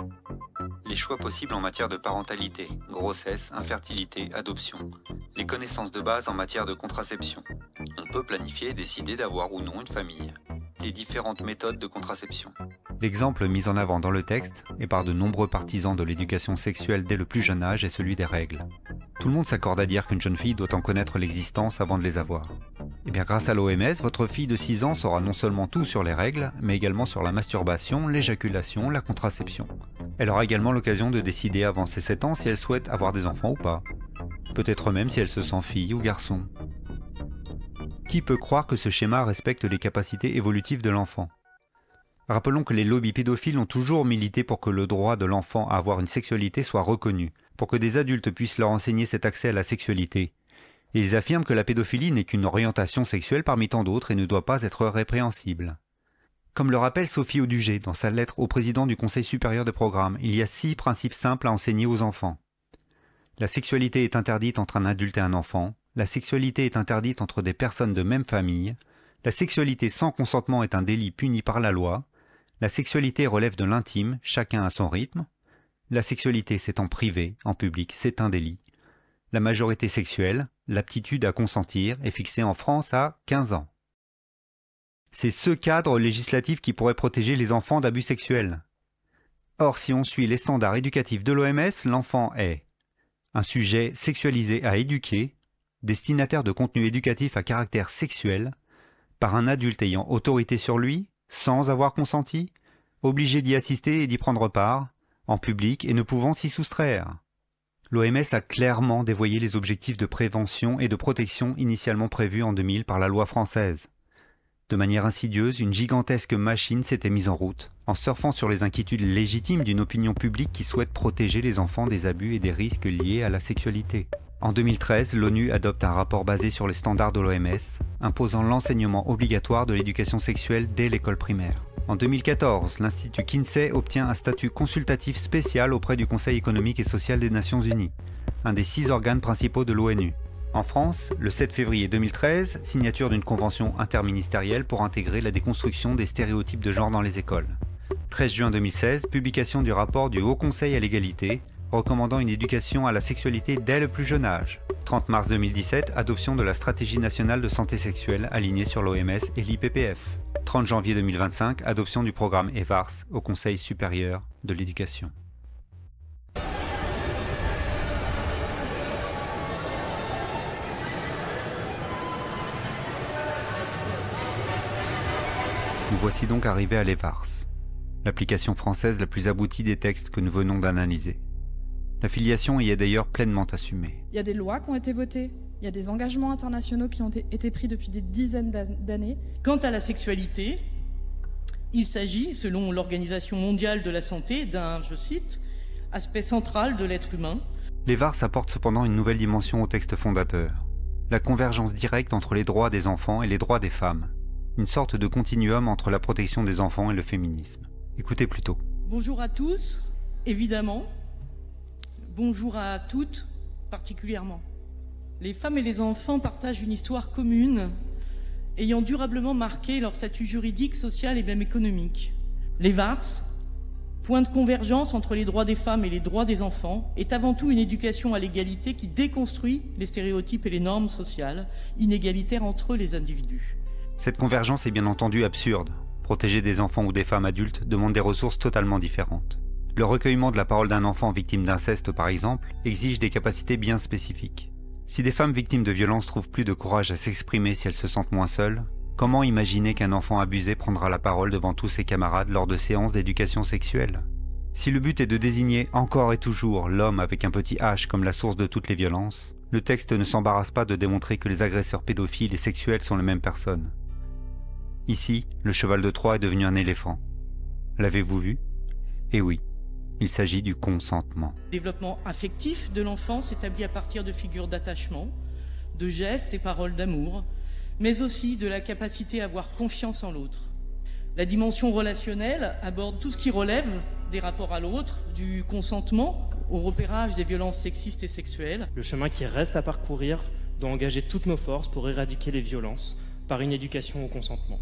Speaker 2: Les choix possibles en matière de parentalité, grossesse, infertilité, adoption. Les connaissances de base en matière de contraception. On peut planifier et décider d'avoir ou non une famille. Les différentes méthodes de contraception.
Speaker 11: L'exemple mis en avant dans le texte, et par de nombreux partisans de l'éducation sexuelle dès le plus jeune âge, est celui des règles. Tout le monde s'accorde à dire qu'une jeune fille doit en connaître l'existence avant de les avoir. Et bien grâce à l'OMS, votre fille de 6 ans saura non seulement tout sur les règles, mais également sur la masturbation, l'éjaculation, la contraception. Elle aura également l'occasion de décider avant ses 7 ans si elle souhaite avoir des enfants ou pas. Peut-être même si elle se sent fille ou garçon. Qui peut croire que ce schéma respecte les capacités évolutives de l'enfant ? Rappelons que les lobbies pédophiles ont toujours milité pour que le droit de l'enfant à avoir une sexualité soit reconnu, pour que des adultes puissent leur enseigner cet accès à la sexualité. Et ils affirment que la pédophilie n'est qu'une orientation sexuelle parmi tant d'autres et ne doit pas être répréhensible. Comme le rappelle Sophie Audugé dans sa lettre au président du Conseil supérieur des programmes, il y a 6 principes simples à enseigner aux enfants. La sexualité est interdite entre un adulte et un enfant. La sexualité est interdite entre des personnes de même famille. La sexualité sans consentement est un délit puni par la loi. La sexualité relève de l'intime, chacun à son rythme. La sexualité, c'est en privé, en public, c'est un délit. La majorité sexuelle, l'aptitude à consentir, est fixée en France à 15 ans. C'est ce cadre législatif qui pourrait protéger les enfants d'abus sexuels. Or, si on suit les standards éducatifs de l'OMS, l'enfant est un sujet sexualisé à éduquer, destinataire de contenu éducatif à caractère sexuel, par un adulte ayant autorité sur lui, sans avoir consenti, obligé d'y assister et d'y prendre part, en public et ne pouvant s'y soustraire. L'OMS a clairement dévoyé les objectifs de prévention et de protection initialement prévus en 2000 par la loi française. De manière insidieuse, une gigantesque machine s'était mise en route, en surfant sur les inquiétudes légitimes d'une opinion publique qui souhaite protéger les enfants des abus et des risques liés à la sexualité. En 2013, l'ONU adopte un rapport basé sur les standards de l'OMS, imposant l'enseignement obligatoire de l'éducation sexuelle dès l'école primaire. En 2014, l'Institut Kinsey obtient un statut consultatif spécial auprès du Conseil économique et social des Nations Unies, un des 6 organes principaux de l'ONU. En France, le 7 février 2013, signature d'une convention interministérielle pour intégrer la déconstruction des stéréotypes de genre dans les écoles. 13 juin 2016, publication du rapport du Haut Conseil à l'égalité, recommandant une éducation à la sexualité dès le plus jeune âge. 30 mars 2017, adoption de la stratégie nationale de santé sexuelle alignée sur l'OMS et l'IPPF. 30 janvier 2025, adoption du programme EVARS au Conseil supérieur de l'éducation. Nous voici donc arrivés à l'EVARS, l'application française la plus aboutie des textes que nous venons d'analyser. La filiation y est d'ailleurs pleinement assumée.
Speaker 6: Il y a des lois qui ont été votées, il y a des engagements internationaux qui ont été pris depuis des dizaines d'années.
Speaker 3: Quant à la sexualité, il s'agit, selon l'Organisation mondiale de la santé, d'un, je cite, aspect central de l'être humain.
Speaker 11: L'EVARS apporte cependant une nouvelle dimension au texte fondateur, la convergence directe entre les droits des enfants et les droits des femmes, une sorte de continuum entre la protection des enfants et le féminisme. Écoutez plutôt.
Speaker 3: Bonjour à tous, évidemment. Bonjour à toutes, particulièrement. Les femmes et les enfants partagent une histoire commune, ayant durablement marqué leur statut juridique, social et même économique. L'EVARS, point de convergence entre les droits des femmes et les droits des enfants, est avant tout une éducation à l'égalité qui déconstruit les stéréotypes et les normes sociales inégalitaires entre les individus.
Speaker 11: Cette convergence est bien entendu absurde. Protéger des enfants ou des femmes adultes demande des ressources totalement différentes. Le recueillement de la parole d'un enfant victime d'inceste, par exemple, exige des capacités bien spécifiques. Si des femmes victimes de violences trouvent plus de courage à s'exprimer si elles se sentent moins seules, comment imaginer qu'un enfant abusé prendra la parole devant tous ses camarades lors de séances d'éducation sexuelle ? Si le but est de désigner encore et toujours l'homme avec un petit H comme la source de toutes les violences, le texte ne s'embarrasse pas de démontrer que les agresseurs pédophiles et sexuels sont les mêmes personnes. Ici, le cheval de Troie est devenu un éléphant. L'avez-vous vu ? Eh oui. Il s'agit du consentement.
Speaker 3: Le développement affectif de l'enfant s'établit à partir de figures d'attachement, de gestes et paroles d'amour, mais aussi de la capacité à avoir confiance en l'autre. La dimension relationnelle aborde tout ce qui relève des rapports à l'autre, du consentement au repérage des violences sexistes et sexuelles.
Speaker 4: Le chemin qui reste à parcourir doit engager toutes nos forces pour éradiquer les violences par une éducation au consentement.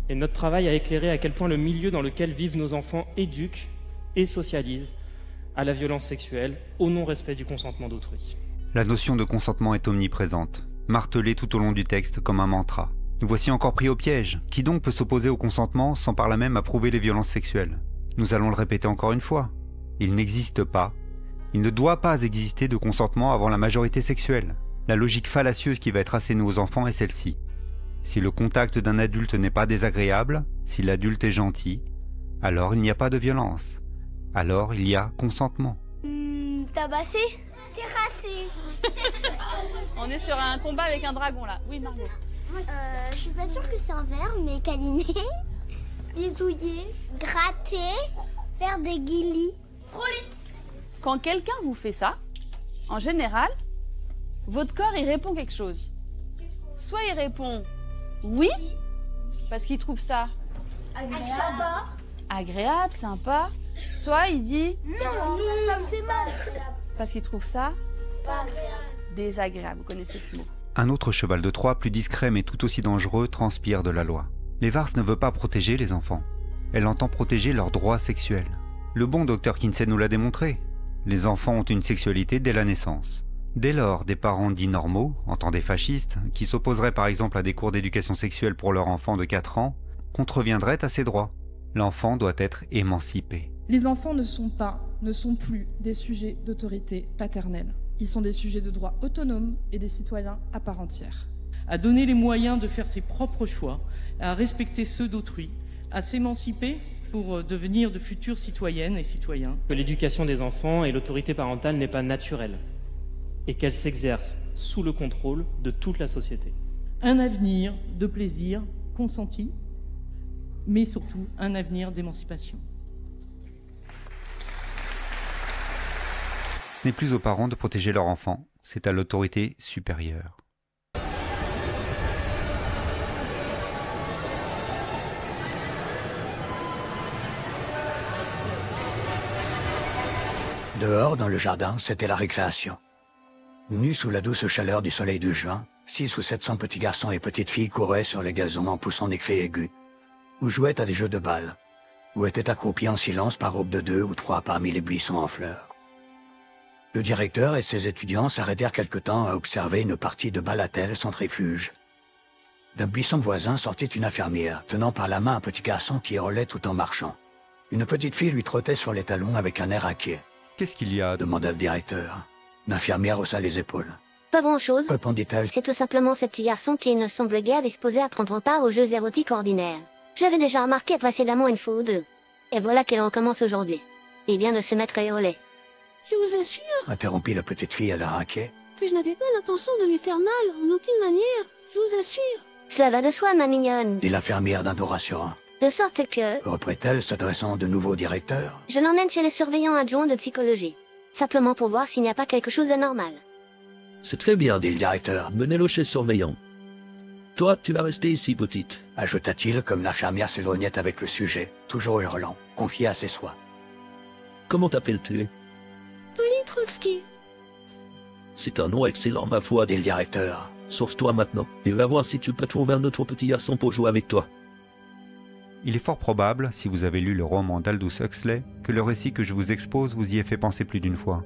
Speaker 4: Et notre travail a éclairé à quel point le milieu dans lequel vivent nos enfants éduque et socialise à la violence sexuelle au non-respect du consentement d'autrui.
Speaker 11: La notion de consentement est omniprésente, martelée tout au long du texte comme un mantra. Nous voici encore pris au piège. Qui donc peut s'opposer au consentement sans par là même approuver les violences sexuelles? Nous allons le répéter encore une fois. Il n'existe pas, il ne doit pas exister de consentement avant la majorité sexuelle. La logique fallacieuse qui va être assénée aux enfants est celle-ci. Si le contact d'un adulte n'est pas désagréable, si l'adulte est gentil, alors il n'y a pas de violence. Alors il y a consentement.
Speaker 13: Tabassé? Terrassé.
Speaker 14: On est sur un combat avec un dragon là. Oui, Margot.
Speaker 13: Je suis pas sûre que c'est un verbe, mais câliner, bisouiller, gratter, faire des guilis, frôler.
Speaker 14: Quand quelqu'un vous fait ça, en général, votre corps il répond quelque chose. Soit il répond oui, parce qu'il trouve ça agréable, sympa. Soit il dit
Speaker 13: non, ça me fait mal,
Speaker 14: parce qu'il trouve ça désagréable. Vous connaissez ce mot.
Speaker 11: Un autre cheval de Troie, plus discret mais tout aussi dangereux, transpire de la loi. L'EVARS ne veut pas protéger les enfants. Elle entend protéger leurs droits sexuels. Le bon docteur Kinsey nous l'a démontré. Les enfants ont une sexualité dès la naissance. Dès lors, des parents dits normaux, entendez fascistes, qui s'opposeraient par exemple à des cours d'éducation sexuelle pour leur enfant de 4 ans, contreviendraient à ces droits. L'enfant doit être émancipé.
Speaker 6: Les enfants ne sont plus des sujets d'autorité paternelle. Ils sont des sujets de droit autonomes et des citoyens à part entière.
Speaker 3: À donner les moyens de faire ses propres choix, à respecter ceux d'autrui, à s'émanciper pour devenir de futures citoyennes et citoyens.
Speaker 4: Que l'éducation des enfants et l'autorité parentale n'est pas naturelle et qu'elle s'exerce sous le contrôle de toute la société.
Speaker 3: Un avenir de plaisir consenti, mais surtout un avenir d'émancipation.
Speaker 11: Ce n'est plus aux parents de protéger leur enfant, c'est à l'autorité supérieure.
Speaker 12: Dehors, dans le jardin, c'était la récréation. Nus sous la douce chaleur du soleil de juin, 600 ou 700 petits garçons et petites filles couraient sur les gazons en poussant des cris aigus, ou jouaient à des jeux de balles, ou étaient accroupis en silence par groupe de 2 ou 3 parmi les buissons en fleurs. Le directeur et ses étudiants s'arrêtèrent quelque temps à observer une partie de bagatelle centrifuge. D'un buisson voisin sortit une infirmière, tenant par la main un petit garçon qui hurlait tout en marchant. Une petite fille lui trottait sur les talons avec un air inquiet.
Speaker 11: « Qu'est-ce qu'il y a »
Speaker 12: demanda le directeur. L'infirmière haussa les épaules.
Speaker 13: « Pas grand-chose, »
Speaker 12: répondit-elle.
Speaker 13: « C'est tout simplement ce petit garçon qui ne semble guère disposé à prendre part aux jeux érotiques ordinaires. J'avais déjà remarqué précédemment une fois ou deux. Et voilà qu'il recommence aujourd'hui. Il vient de se mettre à hurler. »
Speaker 15: Je vous assure,
Speaker 12: interrompit la petite fille à l'air inquiet,
Speaker 15: que je n'avais pas l'intention de lui faire mal, en aucune manière, je vous assure.
Speaker 13: Cela va de soi, ma mignonne,
Speaker 12: dit l'infirmière d'un ton rassurant.
Speaker 13: De sorte que,
Speaker 12: reprit-elle, s'adressant de nouveau au directeur,
Speaker 13: je l'emmène chez les surveillants adjoints de psychologie, simplement pour voir s'il n'y a pas quelque chose de normal.
Speaker 16: C'est très bien,
Speaker 12: dit le directeur.
Speaker 16: Menez-le chez le surveillant. Toi, tu vas rester ici, petite,
Speaker 12: ajouta-t-il comme l'infirmière s'éloignait avec le sujet, toujours hurlant, confié à ses soins.
Speaker 16: Comment t'appelles-tu?
Speaker 15: Pauline Trotsky.
Speaker 16: C'est un nom excellent, ma foi,
Speaker 12: dit le directeur.
Speaker 16: Sauve-toi maintenant, et va voir si tu peux trouver un autre petit garçon pour jouer avec toi.
Speaker 11: Il est fort probable, si vous avez lu le roman d'Aldous Huxley, que le récit que je vous expose vous y ait fait penser plus d'une fois.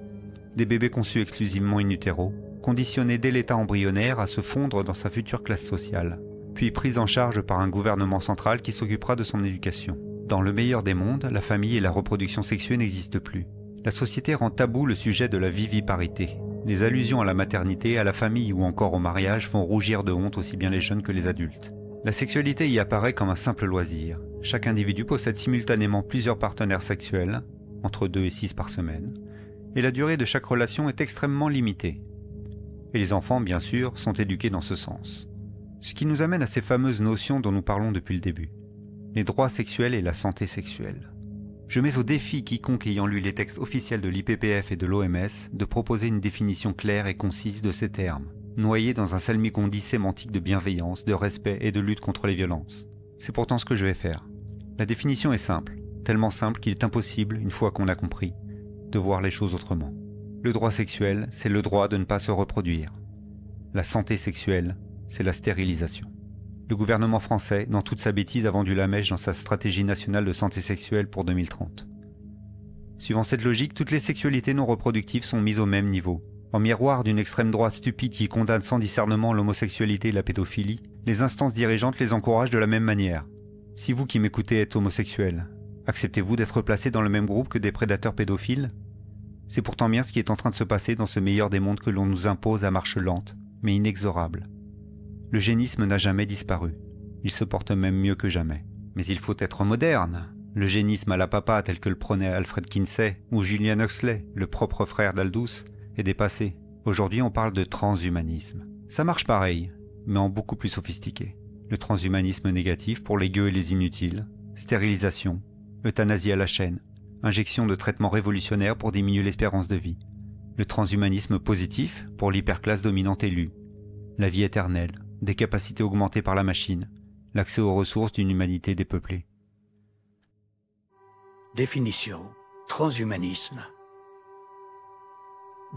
Speaker 11: Des bébés conçus exclusivement in utero, conditionnés dès l'état embryonnaire à se fondre dans sa future classe sociale, puis pris en charge par un gouvernement central qui s'occupera de son éducation. Dans le meilleur des mondes, la famille et la reproduction sexuée n'existent plus. La société rend tabou le sujet de la viviparité. Les allusions à la maternité, à la famille ou encore au mariage font rougir de honte aussi bien les jeunes que les adultes. La sexualité y apparaît comme un simple loisir. Chaque individu possède simultanément plusieurs partenaires sexuels, entre 2 et 6 par semaine, et la durée de chaque relation est extrêmement limitée. Et les enfants, bien sûr, sont éduqués dans ce sens. Ce qui nous amène à ces fameuses notions dont nous parlons depuis le début. Les droits sexuels et la santé sexuelle. Je mets au défi quiconque ayant lu les textes officiels de l'IPPF et de l'OMS de proposer une définition claire et concise de ces termes. noyé dans un salmigondis sémantique de bienveillance, de respect et de lutte contre les violences. C'est pourtant ce que je vais faire. La définition est simple, tellement simple qu'il est impossible, une fois qu'on l'a compris, de voir les choses autrement. Le droit sexuel, c'est le droit de ne pas se reproduire. La santé sexuelle, c'est la stérilisation. Le gouvernement français, dans toute sa bêtise, a vendu la mèche dans sa stratégie nationale de santé sexuelle pour 2030. Suivant cette logique, toutes les sexualités non reproductives sont mises au même niveau. En miroir d'une extrême droite stupide qui condamne sans discernement l'homosexualité et la pédophilie, les instances dirigeantes les encouragent de la même manière. Si vous qui m'écoutez êtes homosexuel, acceptez-vous d'être placé dans le même groupe que des prédateurs pédophiles? C'est pourtant bien ce qui est en train de se passer dans ce meilleur des mondes que l'on nous impose à marche lente, mais inexorable. L'eugénisme n'a jamais disparu. Il se porte même mieux que jamais. Mais il faut être moderne. L'eugénisme à la papa tel que le prônait Alfred Kinsey ou Julian Huxley, le propre frère d'Aldous, est dépassé. Aujourd'hui, on parle de transhumanisme. Ça marche pareil, mais en beaucoup plus sophistiqué. Le transhumanisme négatif pour les gueux et les inutiles, stérilisation, euthanasie à la chaîne, injection de traitements révolutionnaires pour diminuer l'espérance de vie. Le transhumanisme positif pour l'hyperclasse dominante élue, la vie éternelle, des capacités augmentées par la machine, l'accès aux ressources d'une humanité dépeuplée.
Speaker 12: Définition. Transhumanisme.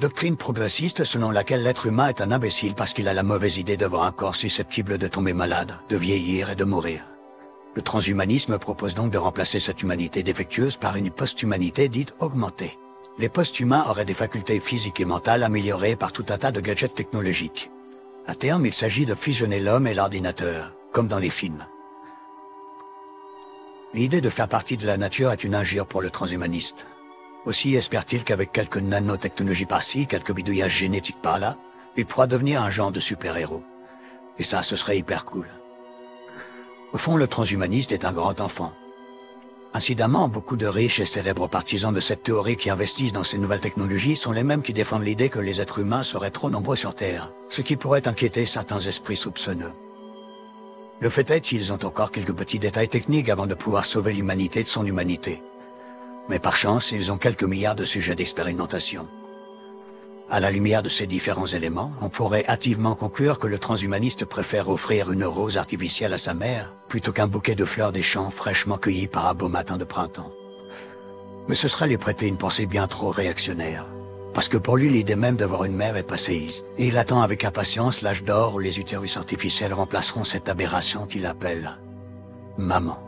Speaker 12: Doctrine progressiste selon laquelle l'être humain est un imbécile parce qu'il a la mauvaise idée d'avoir un corps susceptible de tomber malade, de vieillir et de mourir. Le transhumanisme propose donc de remplacer cette humanité défectueuse par une post-humanité dite augmentée. Les post-humains auraient des facultés physiques et mentales améliorées par tout un tas de gadgets technologiques. À terme, il s'agit de fusionner l'homme et l'ordinateur, comme dans les films. L'idée de faire partie de la nature est une injure pour le transhumaniste. Aussi espère-t-il qu'avec quelques nanotechnologies par-ci, quelques bidouillages génétiques par-là, il pourra devenir un genre de super-héros. Et ça, ce serait hyper cool. Au fond, le transhumaniste est un grand enfant. Incidemment, beaucoup de riches et célèbres partisans de cette théorie qui investissent dans ces nouvelles technologies sont les mêmes qui défendent l'idée que les êtres humains seraient trop nombreux sur Terre, ce qui pourrait inquiéter certains esprits soupçonneux. Le fait est qu'ils ont encore quelques petits détails techniques avant de pouvoir sauver l'humanité de son humanité. Mais par chance, ils ont quelques milliards de sujets d'expérimentation. À la lumière de ces différents éléments, on pourrait hâtivement conclure que le transhumaniste préfère offrir une rose artificielle à sa mère plutôt qu'un bouquet de fleurs des champs fraîchement cueillies par un beau matin de printemps. Mais ce serait lui prêter une pensée bien trop réactionnaire. Parce que pour lui, l'idée même d'avoir une mère est passéiste. Et il attend avec impatience l'âge d'or où les utérus artificiels remplaceront cette aberration qu'il appelle maman.